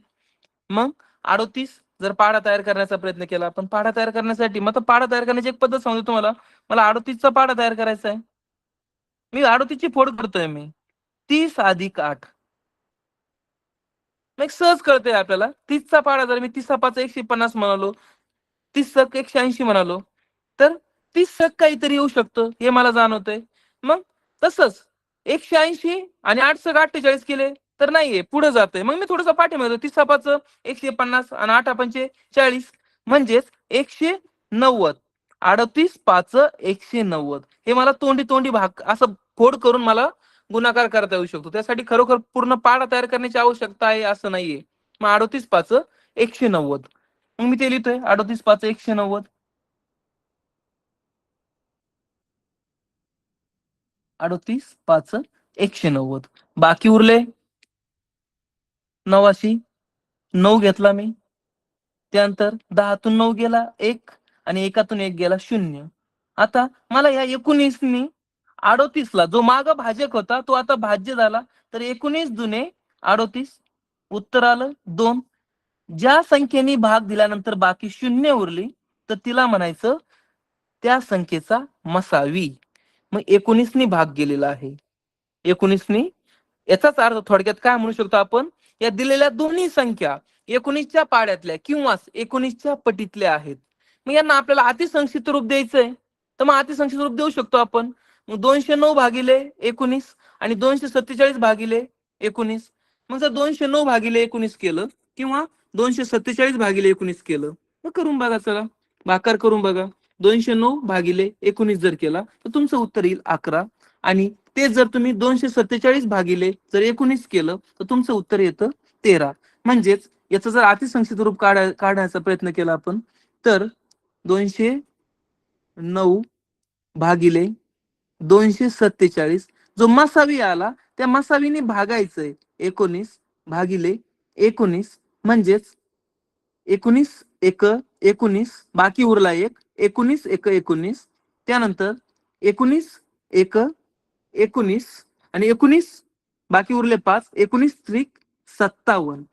मग 38 जर पाढा तयार करण्याचा प्रयत्न केला आपण, पाढा तयार करण्यासाठी मग पाढा तयार करण्याची एक पद्धत सांगतो तुम्हाला. मला 38 चा पाढा तयार करायचा आहे. मी 38 ची फोड करतोय मी. 30 अधिक 8. मग सहज कळतंय आपल्याला. 30 चा पाढा जर मी 30 5 150 म्हणालो, 30 180 म्हणालो, तर 30 काहीतरी येऊ शकतं हे मला जाणवतंय. मग तसंच 180 आणि 8 48 केले तर नाहीये, पुढे जातंय. मग मी थोडंसं पाठीमागे 30 5 150 आणि 8 5 40, म्हणजेच 190. 38 5 190 हे मला तोंडी तोंडी भाग असं फोड करून मला गुणाकार करता येऊ शकतो. त्यासाठी खरोखर पूर्ण पाढा तयार करण्याची आवश्यकता आहे असं नाहीये. मग 38 5 190. मग मी ते लिहितोय 38 5 190. 38 5 190. बाकी उरले 89. 9 घेतला मी. त्यानंतर 10तून 9 गेला 1 आणि 1तून 1 गेला 0. आता मला या 19 नी 38 ला जो माग भाजक होता तो आता भाज्य झाला. तर 19 दुने 38 उत्तर आलं 2. ज्या संख्येने भाग दिल्यानंतर बाकी 0 उरली तर तिला म्हणायचं त्या संख्येचा मसावी. मग 19 नी भाग गेलेला आहे. 19 नी. याचाच अर्थ थोडक्यात काय म्हणू शकतो आपण, या दिलेल्या दोन्ही संख्या 19च्या पाड्यातल्या किंवा 19च्या पटीतल्या आहेत. मग यांना आपल्याला अतिसंक्षिप्त रूप द्यायचंय, तर मग अतिसंक्षिप्त रूप देऊ शकतो आपण. मग 209 भागिले 19 आणि 247 भागिले 19. मग जर 209 भागिले 19 केलं किंवा 247 भागिले 19 केलं तर करून बघा. चला भागाकार करून बघा. 209 भागिले 19 जर केला तर तुमचं उत्तर येईल 11. आणि ते जर तुम्ही 247 भागिले जर 19 केलं तर तुमचं उत्तर येतं 13. म्हणजेच याचं जर अतिसंक्षिप्त रूप काढण्याचा प्रयत्न केला आपण तर 209 भागिले 247 जो मसावी आला त्या मसावीने भागायचंय. 19 भागिले 19 म्हणजेच 19 1 19, बाकी उरला 1. 19 1 19, त्यानंतर 19 1 19 आणि 19 बाकी उरले 5. 19 त्रिक 57.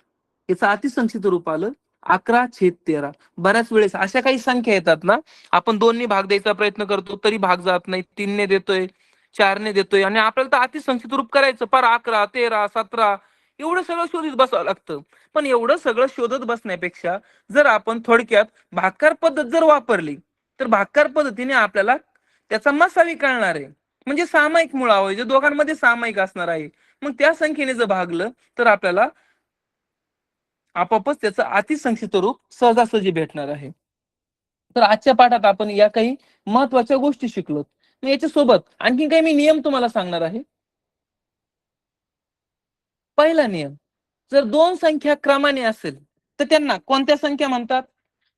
याचं अतिसंक्षिप्त रूप आलं 11/13. बऱ्याच वेळेस अशा काही संख्या येतात ना, आपण 2 भाग द्यायचा प्रयत्न करतो तरी भाग जात नाही, 3 देतोय, 4 देतोय, आणि आपल्याला तर अतिसंक्षिप्त रूप करायचं पर 11 13 17 एवढं सगळं शोधित बसावं लागतं. पण एवढं सगळं शोधत बसण्यापेक्षा जर आपण थोडक्यात भाकार पद्धत जर वापरली तर भाकार पद्धतीने आपल्याला त्याचा मसावी कळणार आहे. म्हणजे सामायिक मुळावं जे दोघांमध्ये सामायिक असणार आहे. मग त्या संख्येने जर भागलं तर आपल्याला आपोआपच त्याचं अतिसंक्षिप्त रूप सहजासहजी भेटणार आहे. तर आजच्या पाठात आपण या काही महत्वाच्या गोष्टी शिकलो. याच्यासोबत आणखी काही मी नियम तुम्हाला सांगणार आहे. पहिला नियम, जर 2 संख्या क्रमाने असेल तर त्यांना कोणत्या संख्या म्हणतात?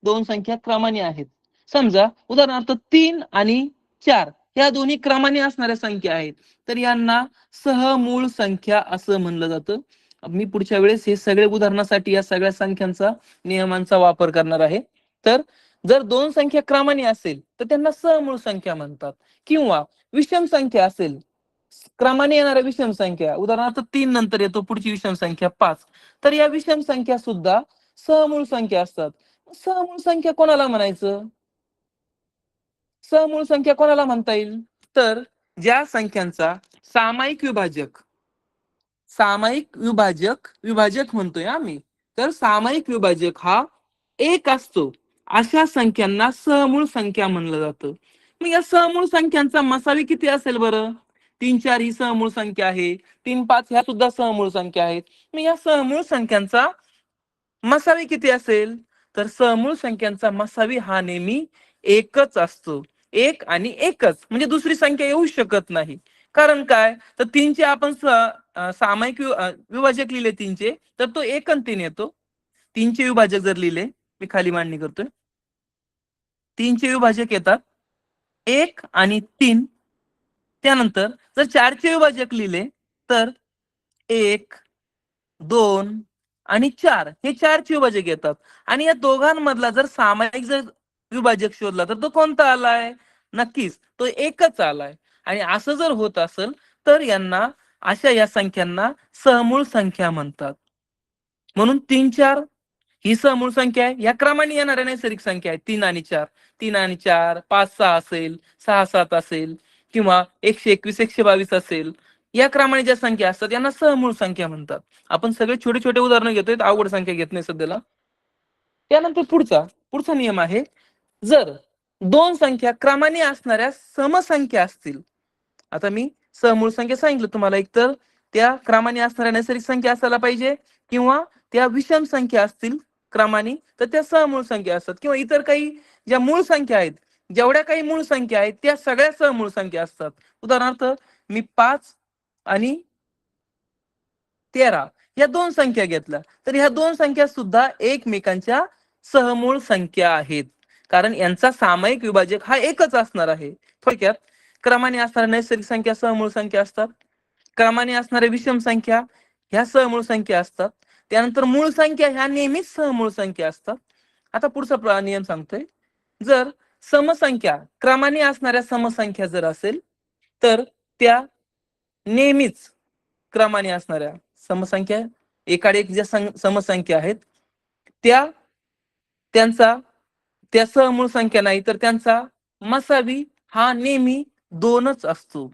2 संख्या क्रमाने आहेत. समजा उदाहरणार्थ 3 आणि 4 या दोन्ही क्रमाने असणाऱ्या संख्या आहेत, तर यांना सहमूळ संख्या असं म्हणलं जातं. मी पुढच्या वेळेस हे सगळे उदाहरणासाठी या सगळ्या संख्यांचा नियमांचा वापर करणार आहे. तर जर 2 संख्या क्रमाने असेल तर त्यांना सहमूळ संख्या म्हणतात. किंवा विषम संख्या असेल, क्रमाने येणाऱ्या विषम संख्या, उदाहरणार्थ 3 नंतर येतो पुढची विषम संख्या 5, तर या विषम संख्या सुद्धा सहमूळ संख्या असतात. सहमूळ संख्या कोणाला म्हणायचं? सहमूळ संख्या कोणाला म्हणता येईल? तर ज्या संख्यांचा सामायिक विभाजक, विभाजक म्हणतोय आम्ही, तर सामायिक विभाजक हा 1 असतो, अशा संख्यांना सहमूळ संख्या म्हणलं जातं. मग या सहमूळ संख्यांचा मसावी किती असेल बरं? 3 4 ही सहमूळ संख्या आहे, 3 5 ह्या सुद्धा सहमूळ संख्या आहेत. मग या सहमूळ संख्यांचा मसावी किती असेल? तर सहमूळ संख्यांचा मसावी हा नेहमी 1च असतो. 1 आणि 1च, म्हणजे दुसरी संख्या येऊ शकत नाही. कारण काय? तर 3चे आपण सामायिक विभाजक लिहिले 3चे, तर तो 1 आणि 3 येतो. 3चे विभाजक जर लिहिले, मी खाली मांडणी करतोय, 3चे विभाजक येतात 1 आणि 3. त्यानंतर जर 4चे विभाजक लिहिले तर 1 2 आणि 4 हे 4चे विभाजक येतात. आणि या दोघांमधला जर सामायिक जर विभाजक शोधला तर तो कोणता आलाय? नक्कीच तो 1च आलाय. आणि असं जर होत असेल तर यांना, अशा या संख्यांना सहमूळ संख्या म्हणतात. म्हणून 3 4 ही सहमूळ संख्या आहे. या क्रमाने येणाऱ्या नैसर्गिक संख्या आहेत 3 आणि 4. 3 आणि 4 5 6 असेल, 6 7 असेल, किंवा 121 122 असेल, या क्रमाने ज्या संख्या असतात यांना सहमूळ संख्या म्हणतात. आपण सगळे छोटे छोटे उदाहरणं घेतोय, अवघड संख्या घेत नाही सध्याला. त्यानंतर पुढचा नियम आहे, जर 2 संख्या क्रमाने असणाऱ्या समसंख्या असतील. आता मी समूळ संख्या सांगितलं तुम्हाला, एक तर त्या क्रमाने असणाऱ्या नैसर्गिक संख्या असायला पाहिजे, किंवा त्या विषम संख्या असतील क्रमाने तर त्या समूळ संख्या असतात, किंवा इतर काही ज्या मूळ संख्या आहेत, जेवढ्या काही मूळ संख्या आहेत त्या सगळ्या समूळ संख्या असतात. उदाहरणार्थ मी 5 आणि 13 या 2 संख्या घेतल्या, तर ह्या 2 संख्या सुद्धा एकमेकांच्या सहमूळ संख्या आहेत, कारण यांचा सामायिक विभाजक हा 1च असणार आहे. थोडक्यात क्रमाने असणाऱ्या नैसर्गिक संख्या सहमूळ संख्या असतात, क्रमाने असणाऱ्या विषम संख्या ह्या सहमूळ संख्या असतात, त्यानंतर मूळ संख्या ह्या नेहमीच सहमूळ संख्या असतात. आता पुढचा नियम सांगतोय, जर समसंख्या क्रमाने असणाऱ्या समसंख्या जर असेल तर त्या नेहमीच क्रमाने असणाऱ्या समसंख्या, एकाडे एक ज्या समसंख्या आहेत त्या, त्यांचा त्या सहमूळ संख्या नाही तर त्यांचा मसावी हा नेहमी 2च असतो.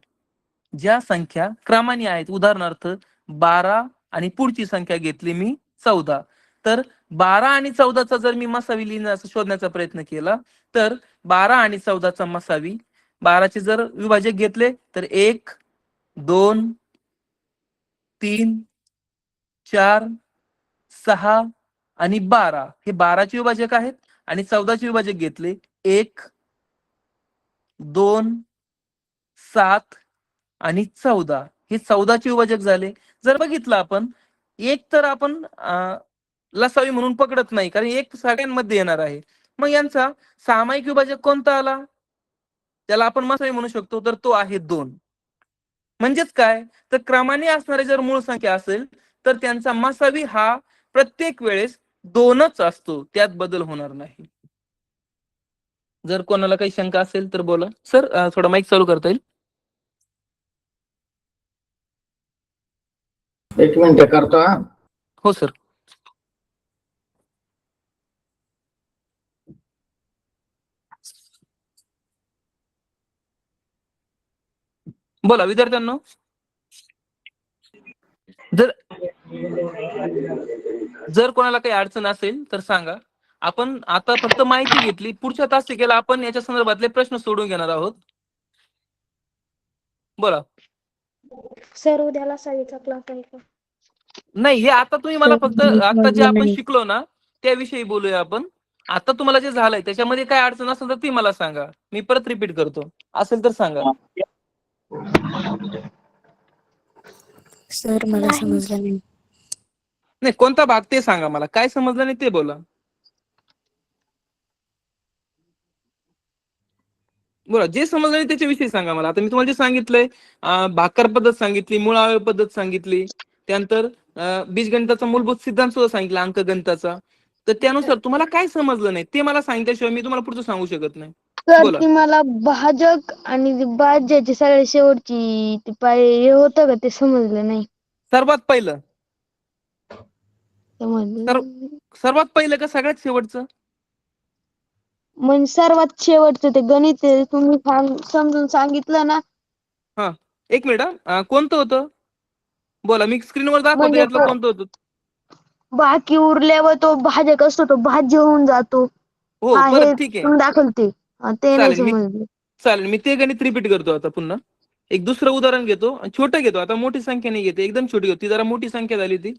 ज्या संख्या क्रमाने आहेत, उदाहरणार्थ 12 आणि पुढची संख्या घेतली मी 14, तर 12 आणि 14चा जर मी मसावी लिहिण्याचा शोधण्याचा प्रयत्न केला तर 12 आणि 14चा मसावी, 12चे जर विभाजक घेतले तर 1 2 3 4 6 आणि 12 हे 12चे विभाजक आहेत, आणि 14चे विभाजक घेतले 1 2 7 आणि 14 हे 14चे विभाजक झाले. जर बघितलं आपण, एक तर आपण लसावी म्हणून पकडत नाही, कारण एक सगळ्यांमध्ये येणार आहे. मग यांचा सामायिक विभाजक कोणता आला, त्याला आपण मसावी म्हणू शकतो, तर तो आहे 2. म्हणजेच काय, तर क्रमाने असणारे जर मूळ संख्या असेल तर त्यांचा मसावी हा प्रत्येक वेळेस 2च असतो, त्यात बदल होणार नाही. जर कोणाला काही शंका असेल तर बोला सर. थोडा माईक चालू करता येईल? एक मिनिट करतो हा. हो सर. बोला विद्यार्थ्यांनो. जर कोणाला काही अडचण असेल तर सांगा. आपण आता फक्त माहिती घेतली, पुढच्या तासिकेला आपण याच्या संदर्भातले प्रश्न सोडून घेणार आहोत. बोला सर उद्याला साईचा क्लास आहे का? नाही, हे आता तुम्ही मला फक्त आता जे आपण शिकलो ना त्याविषयी बोलूया आपण. आता तुम्हाला जे झालंय त्याच्यामध्ये काय अडचण असेल तर ती मला सांगा, मी परत रिपीट करतो, असेल तर सांगा. सर मला समजलं नाही. नाही, कोणता भाग ते सांगा मला, काय समजलं नाही ते बोला. बोला जे समजलं नाही त्याच्याविषयी सांगा मला. आता मी तुम्हाला जे सांगितलंय, भाकर पद्धत सांगितली, मूळावय पद्धत सांगितली, त्यानंतर बीजगणिताचा मूलभूत सिद्धांत सुद्धा सांगितला, अंकगणिताचा. तर त्यानुसार तुम्हाला काय समजलं नाही ते मला सांगितल्याशिवाय मी तुम्हाला पुढचं सांगू शकत नाही. तर बोला. ती मला भाजक आणि भाज्याची सगळ्या शेवटची ती हे होतं का ते समजलं नाही. सर्वात पहिलं समजलं सर्वात पहिलं का सगळ्यात शेवटचं? म्हणजे सर्वात शेवटचं ते गणित तुम्ही समजून सांगितलं ना. हा, एक मिनिट. कोणतं होतं बोला, मी स्क्रीनवर दाखवतो. म्हणजे यातलं कोणतं होतं? बाकी उरल्यावर तो भाजक असतो तो भाज्य होऊन जातो. हो हा, हे परत ठीक आहे, तुम्ही दाखवते ते नाही चालेल. समजलं. चालेल, मी ते गणित रिपीट करतो आता पुन्हा. एक दुसरं उदाहरण घेतो, छोटं घेतो. आता मोठी संख्या नाही घेते, एकदम छोटी घेतो. ती जरा मोठी संख्या झाली, ती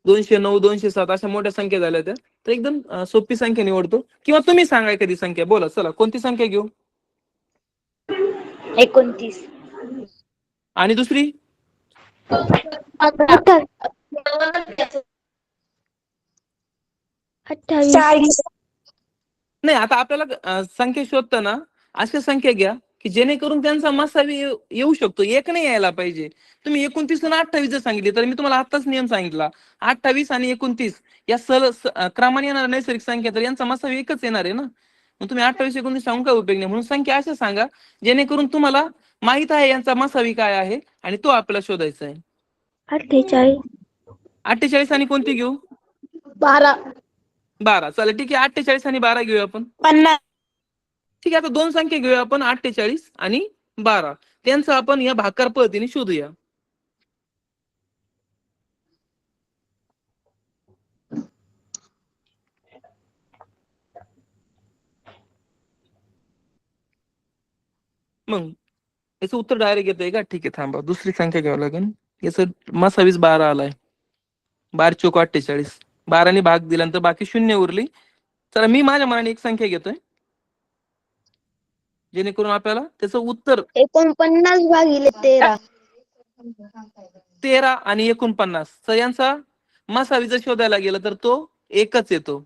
209 207 अशा मोठ्या संख्या झाल्या त्या. तर एकदम सोपी संख्या निवडतो, किंवा तुम्ही सांगा एखादी संख्या. बोला, चला कोणती संख्या घेऊ? 29. आणि दुसरी? 28. नाही, आता आपल्याला संख्या शोधताना अशा संख्या घ्या की जेणेकरून त्यांचा मसावी येऊ शकतो, एक नाही यायला पाहिजे. तुम्ही 29 आणि 28 जर सांगितले तर मी तुम्हाला आताच नियम सांगितला, 28 आणि 29 या क्रमाने येणार नैसर्गिक संख्या, तर यांचा मसावी एकच येणार आहे ना. मग तुम्ही 28 29 सांगून काय उपयोग नाही. म्हणून संख्या अशा सांगा जेणेकरून तुम्हाला माहित आहे यांचा मसावी काय आहे आणि तो आपल्याला शोधायचा आहे. 48. 48 आणि कोणती घेऊ? 12. 12. चालेल, ठीक आहे. 48 आणि 12 घेऊया आपण. 50. ठीक आहे, आता दोन संख्या घेऊया आपण, 48 आणि 12. त्यांचं आपण या भाकार पद्धतीने शोधूया. मग याचं उत्तर डायरेक्ट येतंय का? ठीक आहे, थांबा, दुसरी संख्या घ्यावं लागेल. याचं मसावीस 12 आलाय. 12 चोक 48. 12 भाग दिल्यानंतर बाकी शून्य उरली. चला, मी माझ्या मनाने एक संख्या घेतोय जेणेकरून आपल्याला त्याचं उत्तर 49 भागिले 13. 13 आणि 49. तर यांचा मसावी जर शोधायला गेलं तर तो एकच येतो,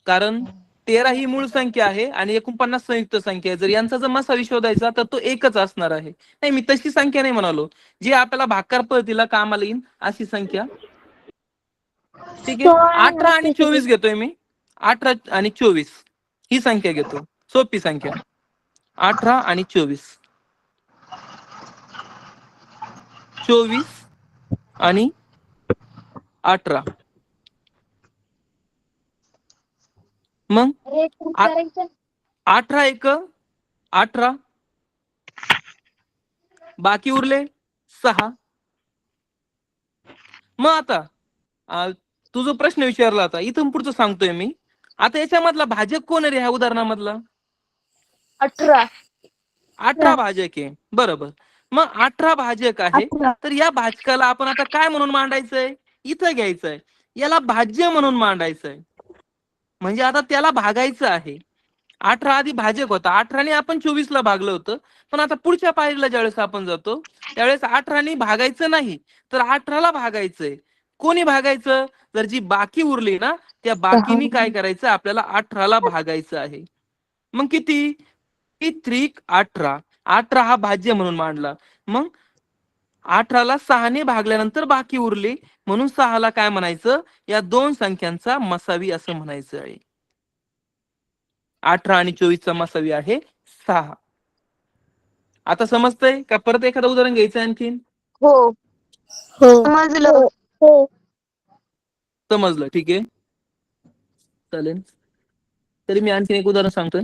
कारण 13 ही मूळ संख्या आहे आणि 49 संयुक्त संख्या आहे. जर यांचा जर मसावी शोधायचा तर तो एकच असणार आहे. नाही, मी तशी संख्या नाही म्हणालो, जी आपल्याला भाकार पद्धतीला कामाला येईल अशी संख्या. ठीक आहे, 18 आणि 24 घेतोय मी. 18 आणि 24 ही संख्या घेतो, सोपी संख्या. 18 आणि 24, 24 आणि 18. मग 18 एक 18, बाकी उरले 6. मग आता तू जो प्रश्न विचारला होता इथून पुढचं सांगतोय मी. आता याच्यामधला भाजक कोण आहे रे ह्या उदाहरणामधला? 18 भाजक आहे, बरोबर. मग 18 भाजक आहे, तर या भाजकाला आपण आता काय म्हणून मांडायचंय? इथं घ्यायचंय, याला भाज्य म्हणून मांडायचंय. म्हणजे आता त्याला भागायचं आहे. 18 आधी भाजक होता, 18ने आपण 24 ला भागलं होतं. पण आता पुढच्या पायरीला ज्यावेळेस आपण जातो त्यावेळेस 18ने भागायचं नाही, तर 18ला भागायचंय. कोणी भागायचं? जर जी बाकी उरली ना त्या बाकीनी काय करायचं, आपल्याला 18ला भागायचं आहे. मग किती? 3 18. 18 हा भाज्य म्हणून मांडला. मग 18ला 6ने भागल्यानंतर बाकी उरले, म्हणून 6ला काय म्हणायचं, या दोन संख्यांचा मसावी असं म्हणायचं आहे. 18 आणि 24चा मसावी आहे 6. आता समजतंय का? परत एखादं उदाहरण घ्यायचं आणखीन? हो हो समजलं. हो समजलं, ठीक आहे, चालेल. तरी मी आणखीन एक उदाहरण सांगतोय.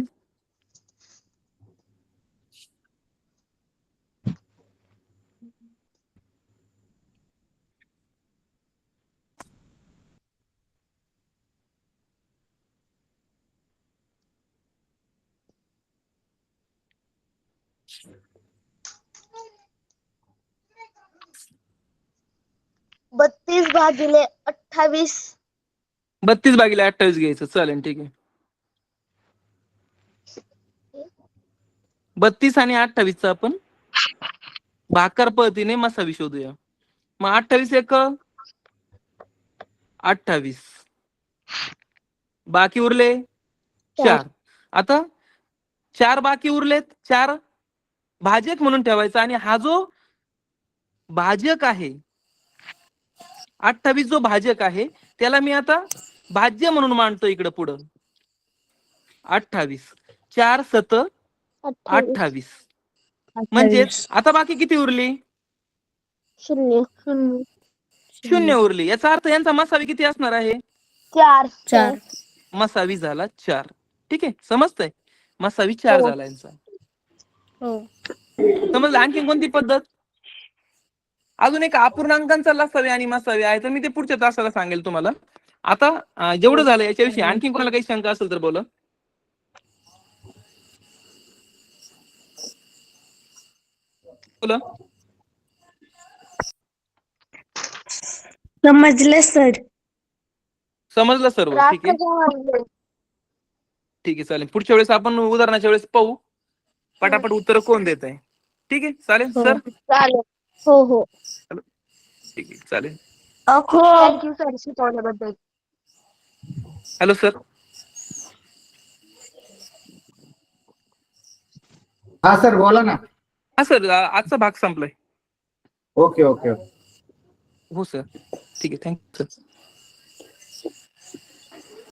बत्तीस भागिले 28. 32 भागिले 28 घ्यायचं, चालेल, ठीक आहे. 32 आणि 28चा आपण भाकर पद्धतीने मसावी शोधूया. मग 28 एक 28, बाकी उरले 4. आता 4 बाकी उरलेत, 4 भाजक म्हणून ठेवायचा, आणि हा जो भाजक आहे 28 जो भाजक आहे त्याला मी आता भाज्य म्हणून मांडतो इकडं पुढं. 28 4 7 28. म्हणजेच आता बाकी किती उरली? शून्य. शून्य उरली. याचा अर्थ यांचा मसावी किती असणार आहे? 4. 4. मसावी झाला 4. ठीक आहे, समजतंय? मसावी 4 हो. झाला यांचा. हो समजलं? आणखी कोणती पद्धत? अजून एक अपूर्णांकांचा लसावी आणि मसावी आहे, तर मी ते पुढच्या तासाला सांगेल तुम्हाला. आता जेवढं झालं याच्याविषयी आणखी कोणाला काही शंका असेल तर बोला. बोला. समजलं सर. समजलं सर्व? ठीक आहे, ठीक आहे, चालेल. पुढच्या वेळेस आपण उदाहरणाच्या वेळेस पाहू पटापट उत्तर कोण देत आहे. ठीक आहे, चालेल सर. चालेल. हो ठीक आहे, चालेल. थँक्यू सर शिकवल्याबद्दल. Hello sir. हा सर बोला ना. हा सर, आजचा भाग संपलाय. Okay okay. हो सर, ठीक आहे, थँक्यू सर.